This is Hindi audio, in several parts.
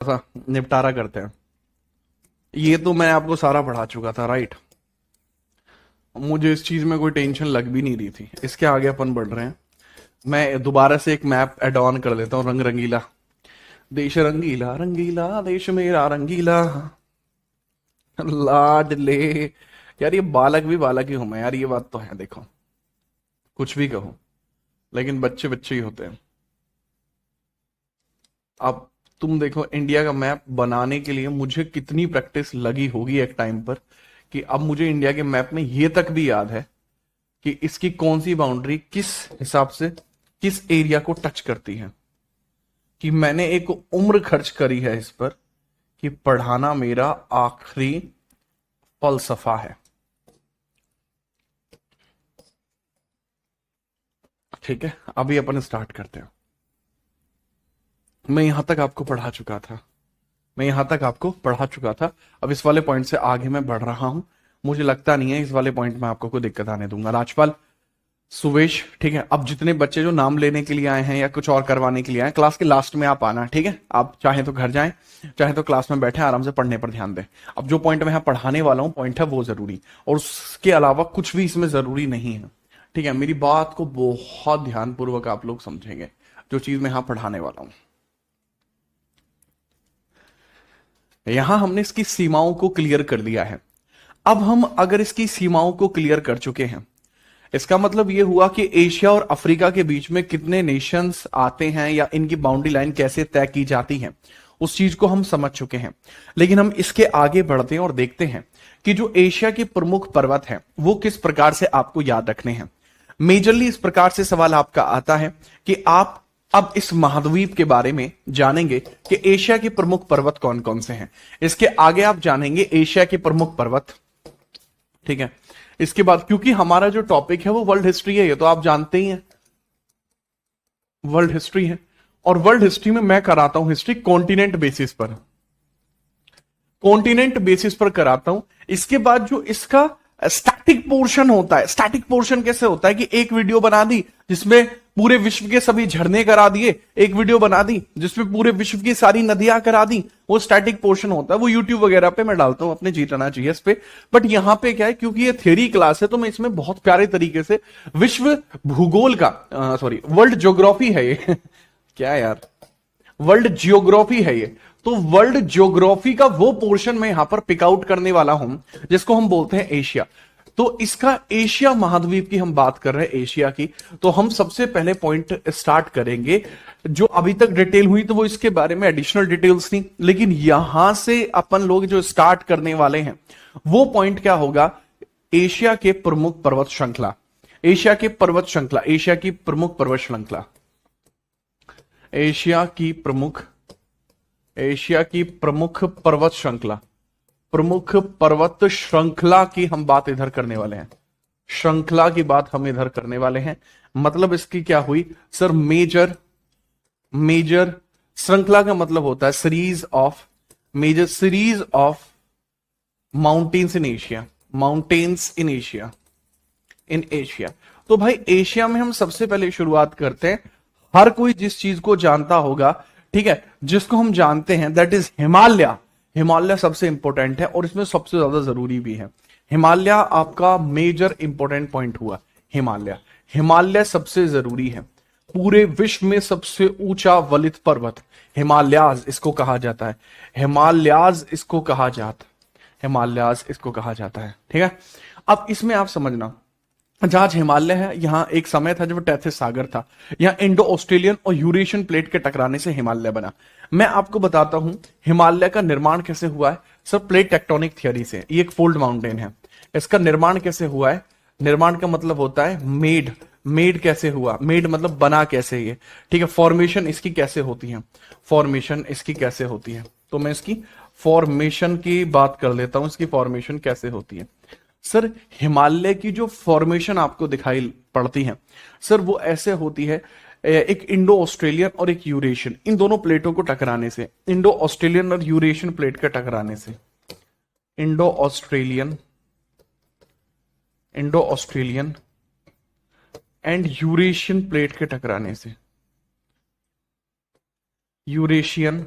सा निपटारा करते हैं। ये तो मैं आपको सारा पढ़ा चुका था, राइट। मुझे इस चीज में कोई टेंशन लग भी नहीं रही थी। इसके आगे अपन बढ़ रहे हैं। मैं दोबारा से एक मैप एड ऑन कर लेता हूँ, रंग रंगीला। देश रंगीला रंगीला देश मेरा रंगीला, लाडले। यार ये बालक भी बालक ही हूं मैं, यार ये बात तो है। देखो, कुछ भी कहो, लेकिन बच्चे बच्चे ही होते हैं। अब तुम देखो, इंडिया का मैप बनाने के लिए मुझे कितनी प्रैक्टिस लगी होगी एक टाइम पर, कि अब मुझे इंडिया के मैप में ये तक भी याद है कि इसकी कौन सी बाउंड्री किस हिसाब से किस एरिया को टच करती है। कि मैंने एक उम्र खर्च करी है इस पर, कि पढ़ाना मेरा आखिरी फलसफा है। ठीक है, अभी अपन स्टार्ट करते हैं। मैं यहां तक आपको पढ़ा चुका था, मैं यहां तक आपको पढ़ा चुका था। अब इस वाले पॉइंट से आगे मैं बढ़ रहा हूं। मुझे लगता नहीं है इस वाले पॉइंट में आपको कोई दिक्कत आने दूंगा। राजपाल, सुवेश, ठीक है। अब जितने बच्चे जो नाम लेने के लिए आए हैं या कुछ और करवाने के लिए आए, क्लास के लास्ट में आप आना, ठीक है। आप चाहे तो घर जाएं, चाहे तो क्लास में बैठे आराम से पढ़ने पर ध्यान दें। अब जो पॉइंट मैं यहाँ पढ़ाने वाला हूँ, पॉइंट है वो जरूरी, और उसके अलावा कुछ भी इसमें जरूरी नहीं है। ठीक है, मेरी बात को बहुत ध्यानपूर्वक आप लोग समझेंगे, जो चीज मैं यहाँ पढ़ाने वाला हूं। यहां हमने इसकी सीमाओं को क्लियर कर दिया है। अब हम अगर इसकी सीमाओं को क्लियर कर चुके हैं, इसका मतलब यह हुआ कि एशिया और अफ्रीका के बीच में कितने नेशंस आते हैं या इनकी बाउंड्री लाइन कैसे तय की जाती है, उस चीज को हम समझ चुके हैं। लेकिन हम इसके आगे बढ़ते हैं और देखते हैं कि जो एशिया के प्रमुख पर्वत हैं वो किस प्रकार से आपको याद रखने हैं। मेजरली इस प्रकार से सवाल आपका आता है कि आप अब इस महाद्वीप के बारे में जानेंगे कि एशिया के प्रमुख पर्वत कौन कौन से हैं। इसके आगे आप जानेंगे एशिया के प्रमुख पर्वत, ठीक है। इसके बाद, क्योंकि हमारा जो टॉपिक है वो वर्ल्ड हिस्ट्री है, ये तो आप जानते ही हैं, वर्ल्ड हिस्ट्री है। और वर्ल्ड हिस्ट्री में मैं कराता हूं हिस्ट्री कॉन्टिनेंट बेसिस पर, कॉन्टिनेंट बेसिस पर कराता हूं। इसके बाद जो इसका स्टैटिक पोर्शन होता है, स्टैटिक पोर्शन कैसे होता है कि एक वीडियो बना दी जिसमें पूरे विश्व के सभी झरने करा दिए, एक वीडियो बना दी जिसमें पूरे विश्व की सारी नदियां करा दी, वो स्टैटिक पोर्शन होता है। वो यूट्यूब वगैरह पे मैं डालता हूं अपने जीटना जीएस पे। बट यहां पे क्या है, क्योंकि ये थ्योरी क्लास है, तो मैं इसमें बहुत प्यारे तरीके से विश्व भूगोल का, सॉरी वर्ल्ड ज्योग्राफी है ये क्या यार, वर्ल्ड जियोग्राफी है ये। तो वर्ल्ड ज्योग्राफी का वो पोर्शन मैं यहां पर पिक आउट करने वाला हूं जिसको हम बोलते हैं एशिया। तो इसका एशिया महाद्वीप की हम बात कर रहे हैं, एशिया की। तो हम सबसे पहले पॉइंट स्टार्ट करेंगे, जो अभी तक डिटेल हुई तो वो इसके बारे में एडिशनल डिटेल्स थी, लेकिन यहां से अपन लोग जो स्टार्ट करने वाले हैं वो पॉइंट क्या होगा, एशिया के प्रमुख पर्वत श्रृंखला। एशिया के पर्वत श्रृंखला, एशिया की प्रमुख पर्वत श्रृंखला, एशिया की प्रमुख, एशिया की प्रमुख पर्वत श्रृंखला, प्रमुख पर्वत श्रृंखला की हम बात इधर करने वाले हैं। श्रृंखला की बात हम इधर करने वाले हैं। मतलब इसकी क्या हुई सर, मेजर, मेजर श्रृंखला का मतलब होता है series of, major series of mountains in Asia, mountains in Asia, in Asia. तो भाई एशिया में हम सबसे पहले शुरुआत करते हैं, हर कोई जिस चीज को जानता होगा, ठीक है, जिसको हम जानते हैं, दैट इज हिमालय। हिमालय सबसे इंपॉर्टेंट है और इसमें सबसे ज्यादा जरूरी भी है। हिमालय आपका मेजर इंपॉर्टेंट पॉइंट हुआ। हिमालय, हिमालय सबसे जरूरी है। पूरे विश्व में सबसे ऊंचा वलित पर्वत हिमालयाज इसको कहा जाता है, हिमालयाज इसको कहा जाता है, हिमालयाज इसको कहा जाता है, ठीक है। अब इसमें आप समझना, जहां हिमालय है, यहां एक समय था जब टेथिस सागर था, यहां इंडो ऑस्ट्रेलियन और यूरेशियन प्लेट के टकराने से हिमालय बना। मैं आपको बताता हूं हिमालय का निर्माण कैसे हुआ है सर, प्लेट टेक्टोनिक थियरी से। ये एक फोल्ड माउंटेन है, इसका निर्माण कैसे हुआ है, निर्माण का मतलब होता है मेड, मेड कैसे हुआ, मेड मतलब बना कैसे ये, ठीक है। फॉर्मेशन इसकी कैसे होती है, फॉर्मेशन इसकी कैसे होती है, तो मैं इसकी फॉर्मेशन की बात कर लेता हूं, इसकी फॉर्मेशन कैसे होती है। सर हिमालय की जो फॉर्मेशन आपको दिखाई पड़ती है सर, वो ऐसे होती है, एक इंडो ऑस्ट्रेलियन और एक यूरेशियन, इन दोनों प्लेटों को टकराने से, इंडो ऑस्ट्रेलियन और यूरेशियन प्लेट के टकराने से, Indo Australian, Indo Australian and Eurasian plate के टकराने से, यूरेशियन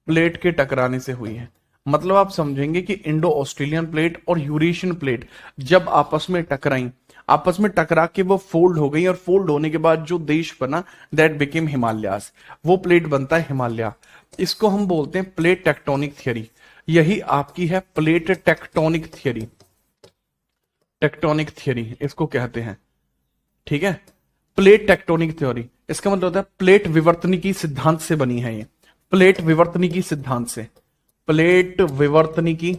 प्लेट के टकराने से हुई है। मतलब आप समझेंगे कि इंडो ऑस्ट्रेलियन प्लेट और यूरेशियन प्लेट जब आपस में टकराई, आपस में टकरा के वो फोल्ड हो गई, और फोल्ड होने के बाद जो देश बना दैट बिकेम हिमालयास, वो प्लेट बनता है हिमालय। इसको हम बोलते हैं प्लेट टेक्टोनिक थियरी। यही आपकी है plate tectonic theory, tectonic theory इसको कहते हैं। ठीक है, प्लेट टेक्टोनिक थ्योरी, इसका मतलब होता है प्लेट विवर्तनिकी सिद्धांत से बनी है ये, प्लेट विवर्तनिकी सिद्धांत से, प्लेट विवर्तनिकी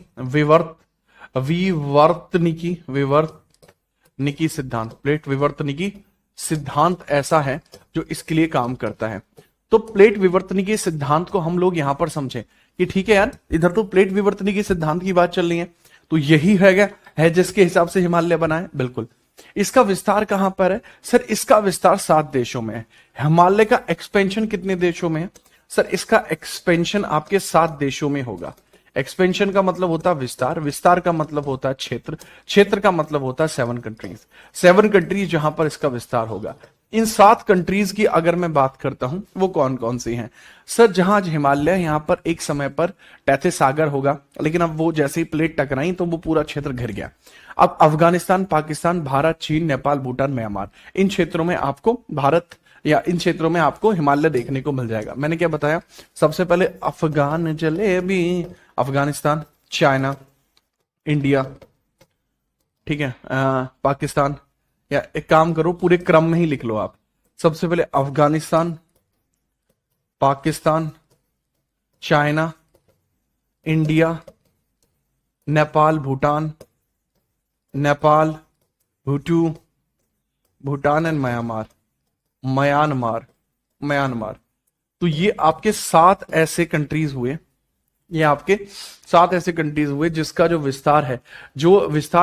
विवर्तनिकी सिद्धांत, प्लेट विवर्तनिकी सिद्धांत ऐसा है जो इसके लिए काम करता है। तो प्लेट विवर्तनिकी सिद्धांत को हम लोग यहां पर समझे कि ठीक है यार, इधर तो प्लेट विवर्तनिकी सिद्धांत की बात चल रही है, तो यही है जिसके हिसाब से हिमालय बना है। बिल्कुल। इसका विस्तार कहां पर है सर? इसका विस्तार 7 देशों में है। हिमालय का एक्सपेंशन कितने देशों में है सर? इसका एक्सपेंशन आपके 7 देशों में होगा। एक्सपेंशन का मतलब होता है विस्तार, विस्तार का मतलब होता है क्षेत्र, क्षेत्र का मतलब होता है 7 कंट्रीज, 7 कंट्रीज जहां पर इसका विस्तार होगा। इन 7 कंट्रीज की अगर मैं बात करता हूं, वो कौन कौन सी हैं सर? जहां हिमालय, यहां पर एक समय पर टैथे सागर होगा, लेकिन अब वो जैसे ही प्लेट टकराई तो वो पूरा क्षेत्र घिर गया। अब अफगानिस्तान, पाकिस्तान, भारत, चीन, नेपाल, भूटान, म्यांमार, इन क्षेत्रों में आपको भारत या इन क्षेत्रों में आपको हिमालय देखने को मिल जाएगा। मैंने क्या बताया? सबसे पहले अफगान जलेबी, अफगानिस्तान, चाइना, इंडिया, ठीक है, पाकिस्तान, या एक काम करो पूरे क्रम में ही लिख लो आप। सबसे पहले Afghanistan, Pakistan, China, India, Nepal, Bhutan, Nepal, Bhutan and Myanmar. तो ये आपके 7 ऐसे कंट्रीज हुए, ये आपके 7 ऐसे कंट्रीज हुए जिसका जो विस्तार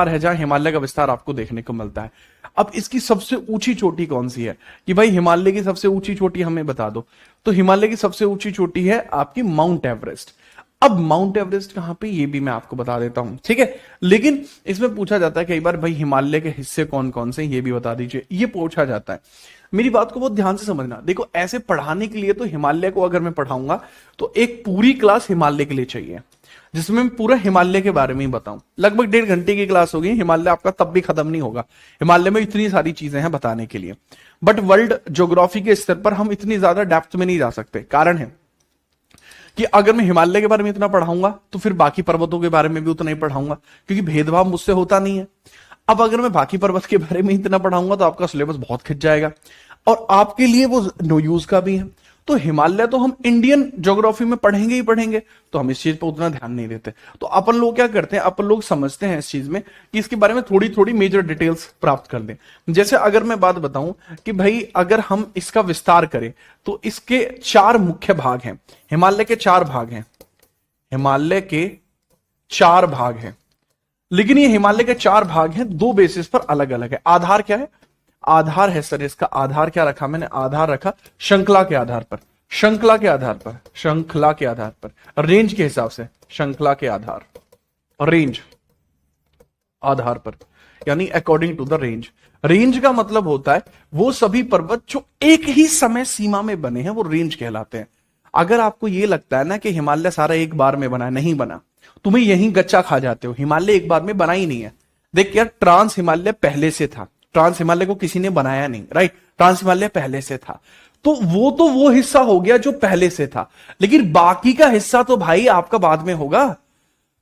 है जहां हिमालय का विस्तार आपको देखने को मिलता है। अब इसकी सबसे ऊंची चोटी कौन सी है कि भाई हिमालय की सबसे ऊंची चोटी हमें बता दो। तो हिमालय की सबसे ऊंची चोटी है आपकी माउंट एवरेस्ट। अब माउंट एवरेस्ट कहां पे, ये भी मैं आपको बता देता हूं, ठीक है। लेकिन इसमें पूछा जाता है कई बार, भाई हिमालय के हिस्से कौन कौन से, ये भी बता दीजिए, ये पूछा जाता है। मेरी बात को बहुत ध्यान से समझना। देखो, ऐसे पढ़ाने के लिए तो हिमालय को अगर मैं पढ़ाऊंगा तो एक पूरी क्लास हिमालय के लिए चाहिए, जिसमें मैं पूरा हिमालय के बारे में ही बताऊं। लगभग 1.5 घंटे की क्लास होगी, हिमालय आपका तब भी खत्म नहीं होगा। हिमालय में इतनी सारी चीजें हैं बताने के लिए, बट वर्ल्ड ज्योग्राफी के स्तर पर हम इतनी ज्यादा डेप्थ में नहीं जा सकते। कारण है कि अगर मैं हिमालय के बारे में इतना पढ़ाऊंगा तो फिर बाकी पर्वतों के बारे में भी उतना ही पढ़ाऊंगा, क्योंकि भेदभाव मुझसे होता नहीं है। अब अगर मैं बाकी पर्वत के बारे में इतना पढ़ाऊंगा तो आपका सिलेबस बहुत खिंच जाएगा, और आपके लिए वो नो यूज का भी है। तो हिमालय तो हम इंडियन ज्योग्राफी में पढ़ेंगे ही पढ़ेंगे, तो हम इस चीज पर उतना ध्यान नहीं देते। तो अपन लोग क्या करते हैं, अपन लोग समझते हैं इस चीज में कि इसके बारे में थोड़ी थोड़ी मेजर डिटेल्स प्राप्त कर दें। जैसे अगर मैं बात बताऊं कि भाई अगर हम इसका विस्तार करें तो इसके 4 मुख्य भाग हैं। हिमालय के 4 भाग हैं, हिमालय के 4 भाग हैं, लेकिन ये हिमालय के 4 भाग हैं 2 बेसिस पर अलग अलग है। आधार क्या है? आधार है सर, इसका आधार क्या रखा मैंने? आधार रखा श्रृंखला के आधार पर, श्रृंखला के आधार पर, श्रृंखला के आधार पर, रेंज के हिसाब से, श्रृंखला के आधार, रेंज आधार पर, यानी according to the range. Range का मतलब होता है वो सभी पर्वत जो एक ही समय सीमा में बने हैं, वो रेंज कहलाते हैं। अगर आपको ये लगता है ना कि हिमालय सारा एक बार में बना है, नहीं बना, तुम्हें यही गच्चा खा जाते हो। हिमालय एक बार में बना ही नहीं है। देख यार, ट्रांस हिमालय पहले से था, ट्रांस हिमालय को किसी ने बनाया नहीं, राइट? ट्रांस हिमालय पहले से था, तो वो हिस्सा हो गया जो पहले से था, लेकिन बाकी का हिस्सा तो भाई आपका बाद में होगा,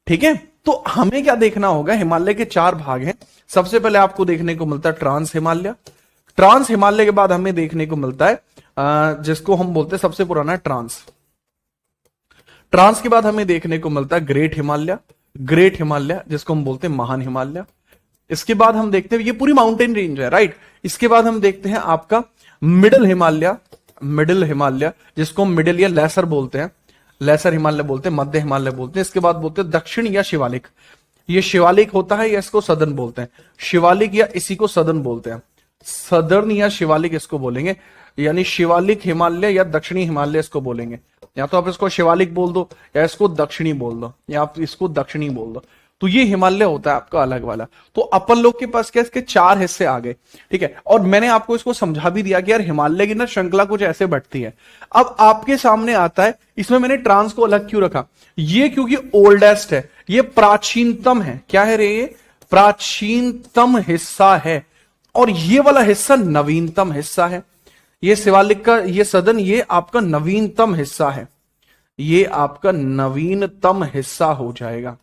ठीक है। तो हमें क्या देखना होगा? हिमालय के 4 भाग हैं। सबसे पहले आपको देखने को मिलता है ट्रांस हिमालय। ट्रांस हिमालय के बाद हमें देखने को मिलता है जिसको हम बोलते हैं सबसे पुराना ट्रांस। ट्रांस के बाद हमें देखने को मिलता है ग्रेट हिमालय, ग्रेट हिमालय जिसको हम बोलते हैं महान हिमालय। इसके बाद हम देखते हैं, ये पूरी माउंटेन रेंज है, राइट? इसके बाद हम देखते हैं आपका मिडिल हिमालय, मिडिल हिमालय जिसको हम मिडिल या लेसर बोलते हैं, लेसर हिमालय बोलते हैं, मध्य हिमालय बोलते हैं। इसके बाद बोलते हैं दक्षिण या शिवालिक। ये शिवालिक होता है या इसको सदर्न बोलते हैं, शिवालिक या इसी को सदर्न बोलते हैं, सदर्न या शिवालिक इसको बोलेंगे, यानी शिवालिक हिमालय या दक्षिणी हिमालय इसको बोलेंगे। या तो आप इसको शिवालिक बोल दो या इसको दक्षिणी बोल दो, या आप इसको दक्षिणी बोल दो। तो ये हिमालय होता है आपका अलग वाला। तो अपन लोग के पास क्या इसके 4 हिस्से आ गए, ठीक है। और मैंने आपको इसको समझा भी दिया कि यार हिमालय की ना श्रृंखला कुछ ऐसे बढ़ती है। अब आपके सामने आता है, इसमें मैंने ट्रांस को अलग क्यों रखा, ये क्योंकि ओल्डेस्ट है, ये प्राचीनतम है। क्या है रे, ये प्राचीनतम हिस्सा है, और ये वाला हिस्सा नवीनतम हिस्सा है। ये शिवालिक का ये सदन, ये आपका नवीनतम हिस्सा है, ये आपका नवीनतम हिस्सा हो जाएगा,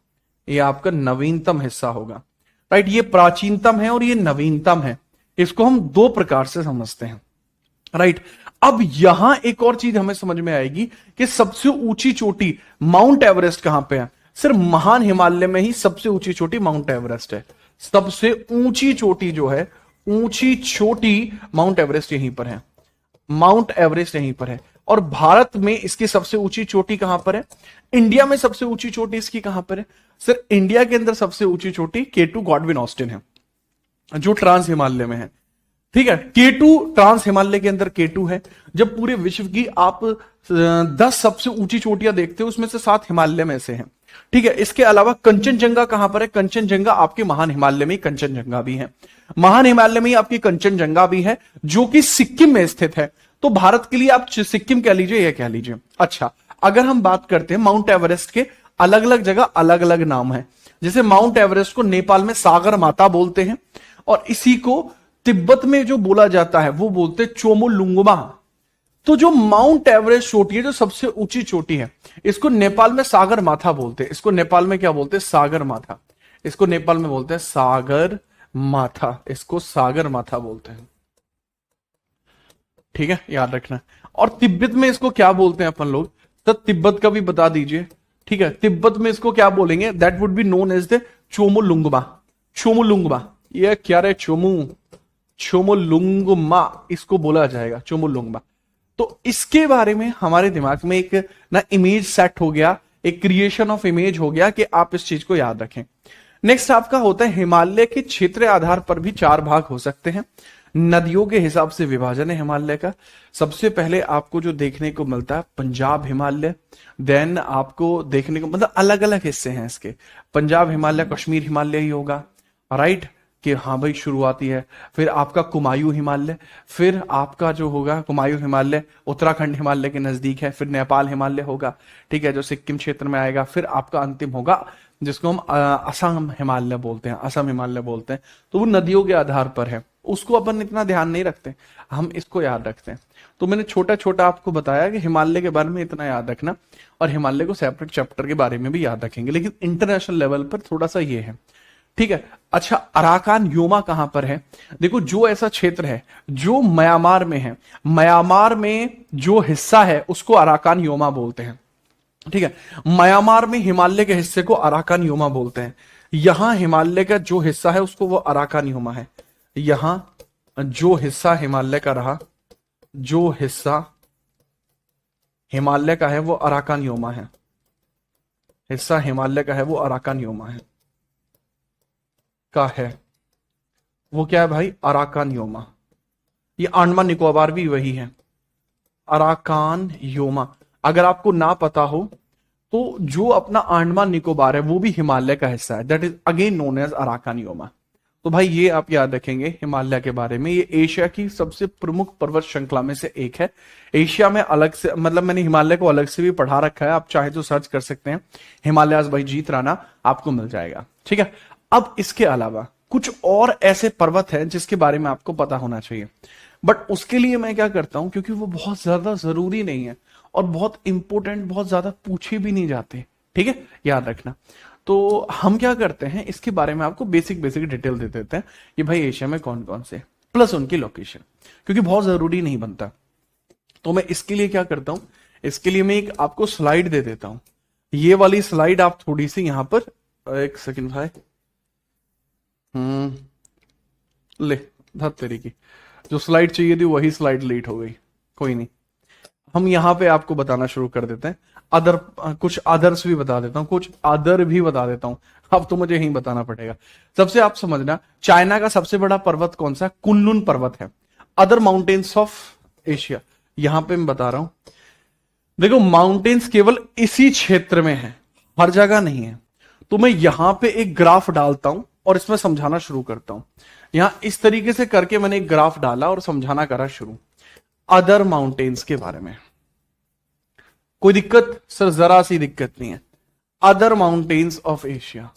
ये आपका नवीनतम हिस्सा होगा, राइट। ये प्राचीनतम है और ये नवीनतम है, इसको हम 2 प्रकार से समझते हैं, राइट। अब यहां एक और चीज हमें समझ में आएगी कि सबसे ऊंची चोटी माउंट एवरेस्ट कहां पे है। सिर्फ महान हिमालय में ही सबसे ऊंची चोटी माउंट एवरेस्ट है। सबसे ऊंची चोटी जो है, ऊंची चोटी माउंट एवरेस्ट यहीं पर है, माउंट एवरेस्ट यहीं पर है। और भारत में इसकी सबसे ऊंची चोटी कहां पर है, इंडिया में सबसे ऊंची चोटी इसकी कहां पर है, सर इंडिया के अंदर सबसे ऊंची चोटी K2 गॉडविन ऑस्टिन है, जो ट्रांस हिमालय में है, ठीक है। K2 ट्रांस हिमालय के अंदर K2 है। जब पूरे विश्व की आप 10 सबसे ऊंची चोटियां देखते हो, उसमें से 7 हिमालय में से हैं, ठीक है। इसके अलावा कंचनजंगा कहां पर है, कंचनजंगा आपके महान हिमालय में कंचनजंगा भी है, महान हिमालय में ही आपकी कंचनजंगा भी है, जो कि सिक्किम में स्थित है। तो भारत के लिए आप सिक्किम कह लीजिए, यह कह लीजिए। अच्छा, अगर हम बात करते हैं माउंट एवरेस्ट के, अलग अलग जगह अलग अलग नाम है। जैसे माउंट एवरेस्ट को नेपाल में सागर माता बोलते हैं, और इसी को तिब्बत में जो बोला जाता है वो बोलते हैं चोमोलुंगमा। तो जो माउंट एवरेस्ट चोटी है, जो सबसे ऊंची चोटी है, इसको नेपाल में सागर माथा बोलते हैं। इसको नेपाल में क्या बोलते हैं, सागर माथा। इसको नेपाल में बोलते हैं सागर माथा, इसको सागर माथा बोलते हैं, ठीक है, याद रखना। और तिब्बत में इसको क्या बोलते हैं अपन लोग, तो तिब्बत का भी बता दीजिए, ठीक है। तिब्बत में इसको क्या बोलेंगे, that would be known as the Chomolungma. Chomolungma, ये क्या रे, चोमोलुंगमा इसको बोला जाएगा, चोमोलुंगमा। तो इसके बारे में हमारे दिमाग में एक ना इमेज सेट हो गया, एक क्रिएशन ऑफ इमेज हो गया कि आप इस चीज को याद रखें। नेक्स्ट आपका होता है हिमालय के क्षेत्र आधार पर भी 4 भाग हो सकते हैं। नदियों के हिसाब से विभाजन है हिमालय का। सबसे पहले आपको जो देखने को मिलता है पंजाब हिमालय, देन आपको देखने को मतलब अलग अलग हिस्से हैं इसके। पंजाब हिमालय, कश्मीर हिमालय ही होगा, राइट, कि हाँ भाई शुरुआती है। फिर आपका कुमायूं हिमालय, फिर आपका जो होगा कुमायूं हिमालय उत्तराखंड हिमालय के नजदीक है। फिर नेपाल हिमालय होगा, ठीक है, जो सिक्किम क्षेत्र में आएगा। फिर आपका अंतिम होगा जिसको हम असम हिमालय बोलते हैं, असम हिमालय बोलते हैं। तो वो नदियों के आधार पर है, उसको अपन इतना ध्यान नहीं रखते, हम इसको याद रखते हैं। तो मैंने छोटा छोटा आपको बताया कि हिमालय के बारे में इतना याद रखना, और हिमालय को सेपरेट चैप्टर के बारे में भी याद रखेंगे, लेकिन इंटरनेशनल लेवल पर थोड़ा सा ये है, ठीक है। अच्छा, अराकान योमा कहां पर है, देखो जो ऐसा क्षेत्र है जो म्यांमार में है, म्यांमार में जो हिस्सा है उसको अराकान योमा बोलते हैं, ठीक है। म्यांमार में हिमालय के हिस्से को अराकान योमा बोलते हैं। यहां हिमालय का जो हिस्सा है उसको वो अराकान योमा है। यहां जो हिस्सा हिमालय का रहा, जो हिस्सा हिमालय का है वो अराकान योमा है, हिस्सा हिमालय का है वो अराकान योमा है का है, वो क्या है भाई, अराकान योमा। ये अंडमान निकोबार भी वही है, अराकान योमा। अगर आपको ना पता हो तो जो अपना अंडमान निकोबार है वो भी हिमालय का हिस्सा है, that is again known as Arakan Yoma. तो भाई ये आप याद रखेंगे हिमालय के बारे में। ये एशिया की सबसे प्रमुख पर्वत श्रृंखला में से एक है। एशिया में अलग से, मतलब मैंने हिमालय को अलग से भी पढ़ा रखा है, आप चाहे तो सर्च कर सकते हैं, हिमालयाज बाय जीत राणा, आपको मिल जाएगा, ठीक है। अब इसके अलावा कुछ और ऐसे पर्वत हैं जिसके बारे में आपको पता होना चाहिए, बट उसके लिए मैं क्या करता हूं, क्योंकि वो बहुत ज्यादा जरूरी नहीं है और बहुत इंपॉर्टेंट, बहुत ज्यादा पूछे भी नहीं जाते, ठीक है, याद रखना। तो हम क्या करते हैं, इसके बारे में आपको बेसिक डिटेल दे देते हैं कि भाई एशिया में कौन कौन से, प्लस उनकी लोकेशन, क्योंकि बहुत जरूरी नहीं बनता। तो मैं इसके लिए क्या करता हूं, इसके लिए मैं एक आपको स्लाइड दे देता हूं। ये वाली स्लाइड आप थोड़ी सी यहां पर, एक सेकंड भाई, ले धत तेरी की, जो स्लाइड चाहिए थी वही स्लाइड लेट हो गई, कोई नहीं, हम यहां पे आपको बताना शुरू कर देते हैं। अदर कुछ अदर्स भी बता देता हूं, कुछ अदर भी बता देता हूं, अब तो मुझे यही बताना पड़ेगा। सबसे आप समझना, चाइना का सबसे बड़ा पर्वत कौन सा, कुनलुन पर्वत है। अदर माउंटेन्स ऑफ एशिया, यहां पे मैं बता रहा हूं, देखो माउंटेन्स केवल इसी क्षेत्र में है, हर जगह नहीं है। तो मैं यहां पे एक ग्राफ डालता हूं और इसमें समझाना शुरू करता हूं। यहां इस तरीके से करके मैंने एक ग्राफ डाला और समझाना करा शुरू अदर माउंटेन्स के बारे में। कोई दिक्कत सर? जरा सी दिक्कत नहीं है। Other mountains of Asia,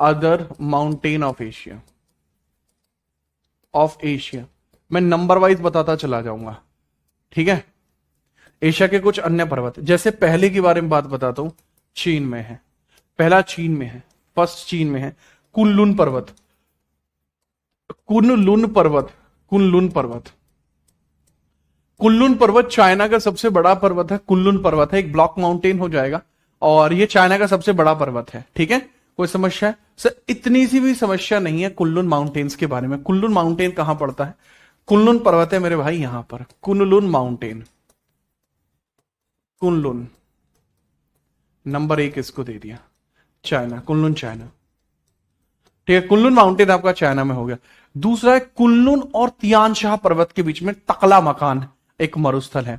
other mountain of Asia, of Asia मैं नंबर वाइज बताता चला जाऊंगा, ठीक है। एशिया के कुछ अन्य पर्वत, जैसे पहले के बारे में बात बताता हूं, चीन में है, पहला चीन में है, फर्स्ट चीन में है कुनलुन पर्वत, कुनलुन पर्वत, कुनलुन पर्वत, कुनलुन पर्वत चाइना का सबसे बड़ा पर्वत है। कुनलुन पर्वत है, एक ब्लॉक माउंटेन हो जाएगा और ये चाइना का सबसे बड़ा पर्वत है, ठीक है। कोई समस्या है सर? इतनी सी भी समस्या नहीं है कुनलुन माउंटेन्स के बारे में। कुनलुन माउंटेन कहां पड़ता है? कुनलुन पर्वत है मेरे भाई यहां पर, कुनलुन माउंटेन, कुनलुन नंबर 1 इसको दे दिया, चाइना, कुनलुन चाइना, ठीक है। कुनलुन माउंटेन आपका चाइना में हो गया। दूसरा है कुनलुन और तियानशाह पर्वत के बीच में तकला मकान, एक मरुस्थल है।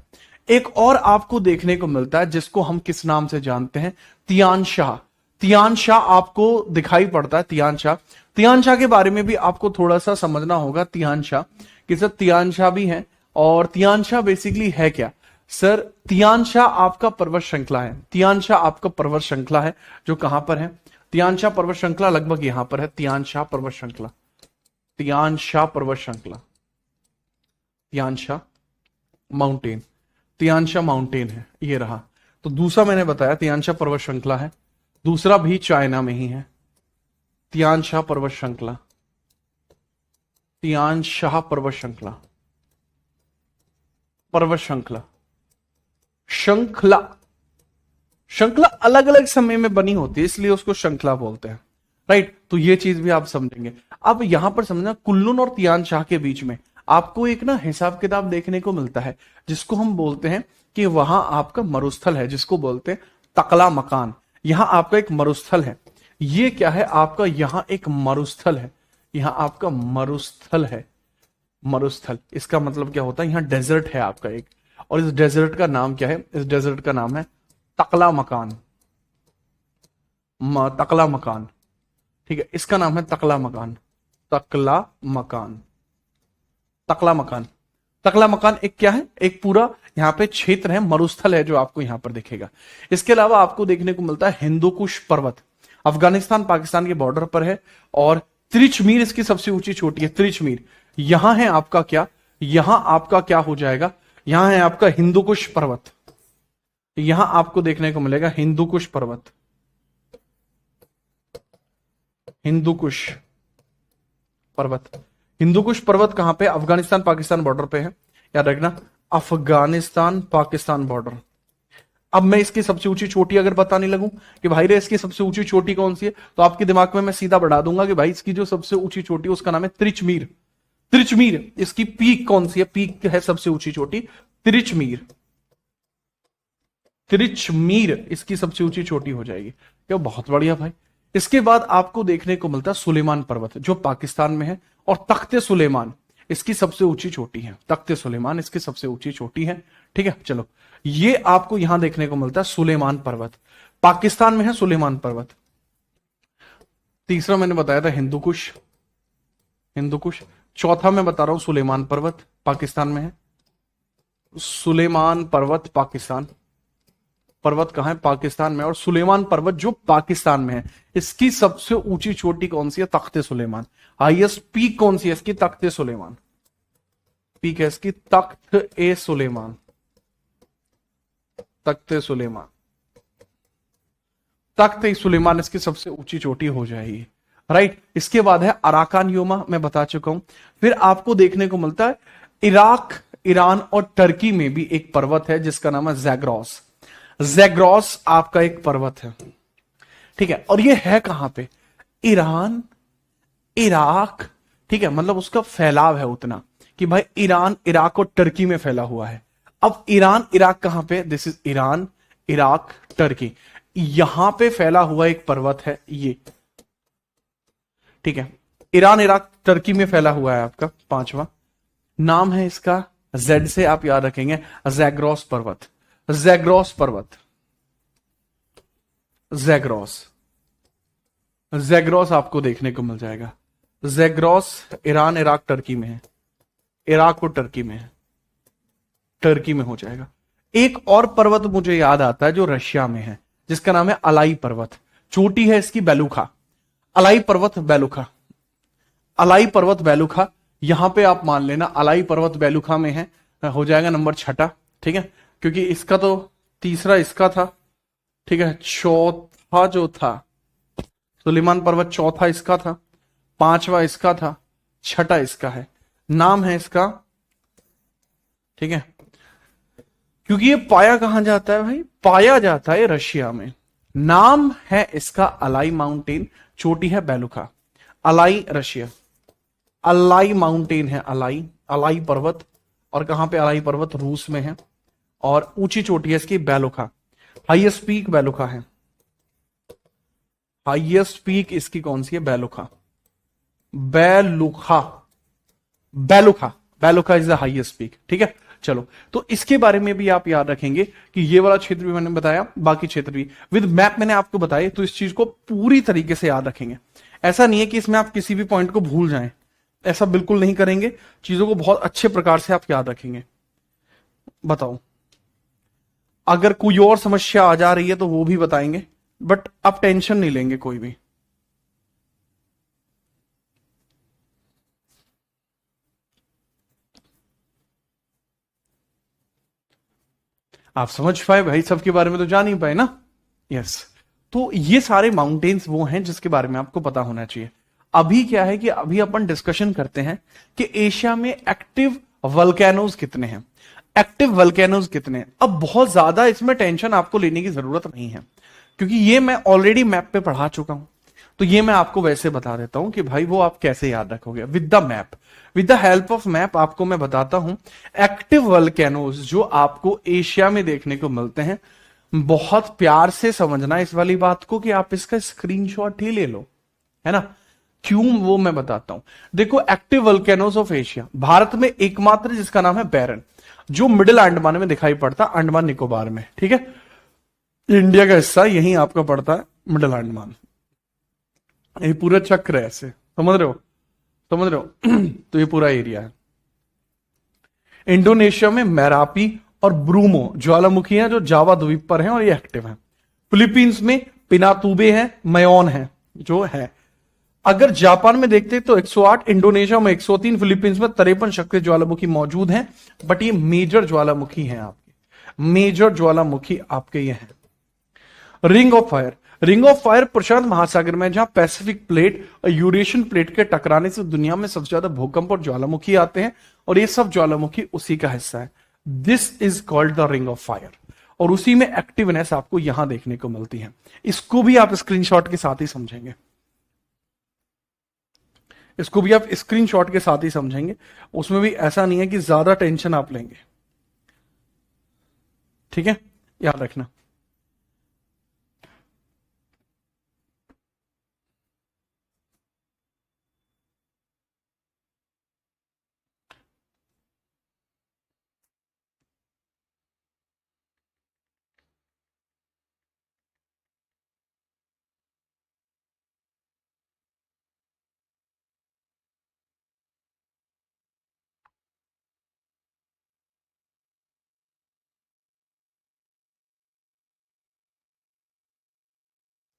एक और आपको देखने को मिलता है जिसको हम किस नाम से जानते हैं? तियानशाह। तियानशाह आपको दिखाई पड़ता है, तियानशाह। तियानशाह के बारे में भी आपको थोड़ा सा समझना होगा। तियानशाह कि सर तियानशाह भी है, और तियानशाह बेसिकली है क्या सर? तियानशाह आपका पर्वत श्रृंखला है। तियानशाह आपका पर्वत श्रृंखला है जो कहां पर है? तियानशाह पर्वत श्रृंखला लगभग यहां पर है। तियानशाह पर्वत श्रृंखला, तियानशाह पर्वत श्रृंखला, तियानशाह माउंटेन, तियानशाह माउंटेन है, ये रहा। तो दूसरा मैंने बताया तियानशाह पर्वत श्रृंखला है, दूसरा भी चाइना में ही है, तियानशाह पर्वत श्रृंखला, तियानशाह पर्वत श्रृंखला, पर्वत श्रृंखला, श्रृंखला, श्रृंखला अलग अलग समय में बनी होती है इसलिए उसको श्रृंखला बोलते हैं, राइट। तो ये चीज भी आप समझेंगे। अब यहां पर समझना कुनलुन और तियानशाह के बीच में आपको एक ना हिसाब किताब देखने को मिलता है जिसको हम बोलते हैं कि वहां आपका मरुस्थल है, जिसको बोलते हैं तकला मकान। यहां आपका एक मरुस्थल है। ये क्या है आपका? यहां एक मरुस्थल है, यहां आपका मरुस्थल है। मरुस्थल इसका मतलब क्या होता है? यहां डेजर्ट है आपका एक, और इस डेजर्ट का नाम क्या है? इस डेजर्ट का नाम है तकला मकान, तकला मकान, ठीक है। इसका नाम है तकला मकान, तकला मकान, तकला मकान। तकला मकान एक क्या है? एक पूरा यहां पे क्षेत्र है, मरुस्थल है जो आपको यहां पर दिखेगा। इसके अलावा आपको देखने को मिलता है हिंदुकुश पर्वत, अफगानिस्तान पाकिस्तान के बॉर्डर पर है, और त्रिचमीर इसकी सबसे ऊंची चोटी है। त्रिचमीर यहां है आपका क्या? यहां आपका क्या हो जाएगा? यहां है आपका हिंदुकुश पर्वत, यहां आपको देखने को मिलेगा हिंदुकुश पर्वत, हिंदुकुश पर्वत। हिंदुकुश पर्वत कहां पे? अफगानिस्तान पाकिस्तान बॉर्डर पे है, याद रखना, अफगानिस्तान पाकिस्तान बॉर्डर। अब मैं इसकी सबसे ऊंची चोटी अगर बताने लगूं कि भाई रे इसकी सबसे ऊंची चोटी कौन सी है, तो आपके दिमाग में मैं सीधा बढ़ा दूंगा कि भाई इसकी जो सबसे ऊंची चोटी है उसका नाम है त्रिचमीर। त्रिचमीर इसकी पीक कौन सी है? पीक है सबसे ऊंची चोटी त्रिचमीर, त्रिचमीर इसकी सबसे ऊंची चोटी हो जाएगी। क्या बहुत बढ़िया भाई। इसके बाद आपको देखने को मिलता है सुलेमान पर्वत जो पाकिस्तान में है, और तख्ते सुलेमान इसकी सबसे ऊंची चोटी है, तख्ते सुलेमान इसकी सबसे ऊंची चोटी है, ठीक है। चलो ये आपको यहां देखने को मिलता है सुलेमान पर्वत, पाकिस्तान में है सुलेमान पर्वत। तीसरा मैंने बताया था हिंदुकुश, हिंदुकुश। चौथा मैं बता रहा हूं सुलेमान पर्वत, पाकिस्तान में है। सुलेमान पर्वत पाकिस्तान, पर्वत कहां है? पाकिस्तान में। और सुलेमान पर्वत जो पाकिस्तान में है इसकी सबसे ऊंची चोटी कौन सी है? तख्ते सुलेमान। हाईएस्ट पीक कौन सी है इसकी? तख्ते सुलेमान, पीक है इसकी तख्त ए सुलेमान, तख्ते सुलेमान, तख्त ए सुलेमान इसकी सबसे ऊंची चोटी हो जाएगी, राइट। इसके बाद है अराकान योमा, मैं बता चुका हूं। फिर आपको देखने को मिलता है इराक, ईरान और टर्की में भी एक पर्वत है जिसका नाम है जैग्रोस। जैग्रोस आपका एक पर्वत है, ठीक है। और ये है कहां पे? ईरान, इराक, ठीक है। मतलब उसका फैलाव है उतना कि भाई ईरान, इराक और टर्की में फैला हुआ है। अब ईरान, इराक कहां पे? This is Iran, Iraq, Turkey, यहां पे फैला हुआ एक पर्वत है ये, ठीक है। ईरान, इराक, टर्की में फैला हुआ है आपका। पांचवा नाम है इसका, जेड से आप याद रखेंगे, जैग्रोस पर्वत, जैग्रोस पर्वत, जैग्रॉस। जैग्रॉस आपको देखने को मिल जाएगा। जैग्रॉस ईरान, इराक, टर्की में है। इराक और टर्की में है, टर्की में हो जाएगा। एक और पर्वत मुझे याद आता है जो रशिया में है, जिसका नाम है अलाई पर्वत। चोटी है इसकी बेलुखा। अलाई पर्वत बेलुखा, अलाई पर्वत बेलुखा। यहां पे आप मान लेना अलाई पर्वत बेलुखा में है, हो जाएगा नंबर 6, ठीक है, क्योंकि इसका तो तीसरा इसका था, ठीक है, चौथा जो था सुलेमान पर्वत, चौथा इसका था, 5वां इसका था, 6 इसका है। नाम है इसका, ठीक है, क्योंकि ये पाया कहां जाता है भाई, पाया जाता है रशिया में। नाम है इसका अलाई माउंटेन, चोटी है बेलुखा। अलाई रशिया, अलाई माउंटेन है, अलाई, अलाई पर्वत। और कहां पे अलाई पर्वत, रूस में है। और ऊंची चोटी है इसकी बेलुखा। हाईएस्ट पीक बेलुखा है। हाईएस्ट पीक इसकी कौन सी है, बेलुखा। बेलुखा, बेलुखा, बेलुखा इज द हाईएस्ट पीक, ठीक है। चलो, तो इसके बारे में भी आप याद रखेंगे कि ये वाला क्षेत्र भी मैंने बताया, बाकी क्षेत्र भी विद मैप मैंने आपको बताया, तो इस चीज को पूरी तरीके से याद रखेंगे। ऐसा नहीं है कि इसमें आप किसी भी पॉइंट को भूल जाएं, ऐसा बिल्कुल नहीं करेंगे। चीजों को बहुत अच्छे प्रकार से आप याद रखेंगे। बताओ, अगर कोई और समस्या आ जा रही है तो वो भी बताएंगे, बट आप टेंशन नहीं लेंगे कोई भी। आप समझ पाए भाई, सबके बारे में तो जान ही पाए ना। यस, तो ये सारे माउंटेन्स वो हैं जिसके बारे में आपको पता होना चाहिए। अभी क्या है कि अभी अपन डिस्कशन करते हैं कि एशिया में एक्टिव वल्केनोज कितने हैं। एक्टिव वल्केनोज कितने हैं। अब बहुत ज्यादा इसमें टेंशन आपको लेने की जरूरत नहीं है, क्योंकि ये मैं ऑलरेडी मैप पे पढ़ा चुका हूं। तो ये मैं आपको वैसे बता देता हूं कि भाई वो आप कैसे याद रखोगे with the map. With the help of map आपको मैं बताता हूं एक्टिव वल्केनोज जो आपको एशिया में देखने को मिलते हैं। बहुत प्यार से समझना इस वाली बात को कि आप इसका स्क्रीनशॉट ही ले लो, है ना। क्यों, वो मैं बताता हूं। देखो, एक्टिव वल्केनोज ऑफ एशिया, भारत में एकमात्र जिसका नाम है बैरन, जो मिडिल अंडमान में दिखाई पड़ता, अंडमान निकोबार में, ठीक है। इंडिया का हिस्सा यही आपका पड़ता है, मिडिल अंडमान। ये पूरा चक्र है, ऐसे समझ रहे हो, समझ रहे हो। तो ये पूरा एरिया है। इंडोनेशिया में मेरापी और ब्रूमो ज्वालामुखी हैं जो जावा द्वीप पर हैं और ये एक्टिव हैं। फिलीपींस में पिनातुबे हैं, मयोन है जो है। अगर जापान में देखते तो 108, इंडोनेशिया में 103, फिलीपींस में 53 सक्रिय ज्वालामुखी मौजूद हैं। बट ये मेजर ज्वालामुखी हैं आपके, मेजर ज्वालामुखी आपके ये हैं। Ring of fire, ring of fire प्रशांत महासागर में, जहां पैसिफिक प्लेट और यूरेशियन प्लेट के टकराने से दुनिया में सबसे ज्यादा भूकंप और ज्वालामुखी आते हैं, और ये सब ज्वालामुखी उसी का हिस्सा है। This is called the ring of fire, और उसी में एक्टिवनेस आपको यहां देखने को मिलती है। इसको भी आप स्क्रीनशॉट के साथ ही समझेंगे, इसको भी आप स्क्रीनशॉट के साथ ही समझेंगे। उसमें भी ऐसा नहीं है कि ज्यादा टेंशन आप लेंगे, ठीक है, याद रखना।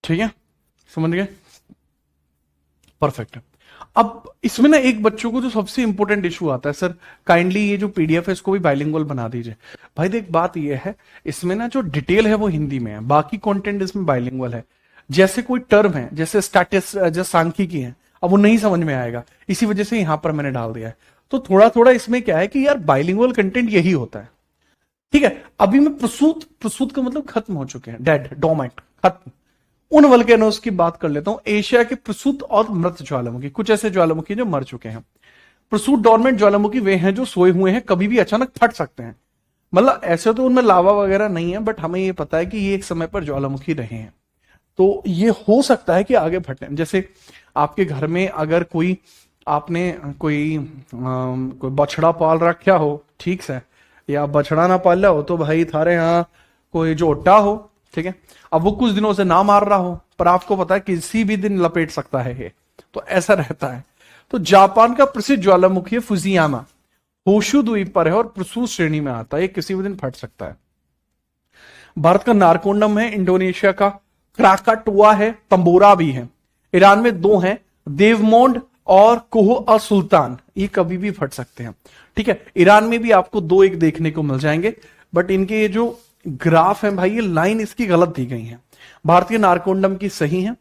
ठीक है, समझ गए, परफेक्ट है। अब इसमें ना एक बच्चों को जो सबसे इंपॉर्टेंट इशू आता है, सर काइंडली ये जो पीडीएफ है इसको भी बाइलिंगुअल बना दीजिए। भाई देख, बात ये है, इसमें ना जो डिटेल है वो हिंदी में है, बाकी कंटेंट इसमें बाइलिंगुअल है। जैसे कोई टर्म है, जैसे स्टैटिस, जो सांख्यिकी है, अब वो नहीं समझ में आएगा, इसी वजह से यहां पर मैंने डाल दिया है। तो थोड़ा थोड़ा इसमें क्या है कि यार बाइलिंगुअल कंटेंट यही होता है, ठीक है। अभी मैं प्रसूत, प्रसूत का मतलब खत्म हो चुके हैं, डेड, डोमेंट, खत्म। उन वल्केनोस की बात कर लेता हूं, एशिया के प्रसूत और मृत ज्वालामुखी, कुछ ऐसे ज्वालामुखी जो मर चुके हैं। प्रसूत डॉर्मेंट ज्वालामुखी वे हैं जो सोए हुए हैं, कभी भी अचानक फट सकते हैं। मतलब ऐसे तो उनमें लावा वगैरह नहीं है, बट हमें ये पता है कि ये एक समय पर ज्वालामुखी रहे हैं, तो ये हो सकता है कि आगे फटे। जैसे आपके घर में अगर कोई, आपने कोई बछड़ा पाल रखा हो, ठीक से, या बछड़ा ना पाल हो, तो भाई थारे यहाँ कोई जोटा हो, ठीक है, अब वो कुछ दिनों से ना मार रहा हो, पर आपको पता है किसी भी दिन लपेट सकता है ये, तो ऐसा रहता है। तो जापान का प्रसिद्ध ज्वालामुखी है फुजियामा, होशु द्वीप पर है और प्रसूत श्रेणी में आता है, ये किसी भी दिन फट सकता है। भारत का नारकोंडम है, इंडोनेशिया का क्राकाटुआ है, तंबोरा भी है, ईरान में दो हैं, देवमोंड और कोह सुल्तान, ये कभी भी फट सकते हैं। ठीक है, ईरान में भी आपको दो एक देखने को मिल जाएंगे, बट इनके ये जो ग्राफ है भाई, ये लाइन इसकी गलत दी गई है। भारतीय नारकोंडम की सही है,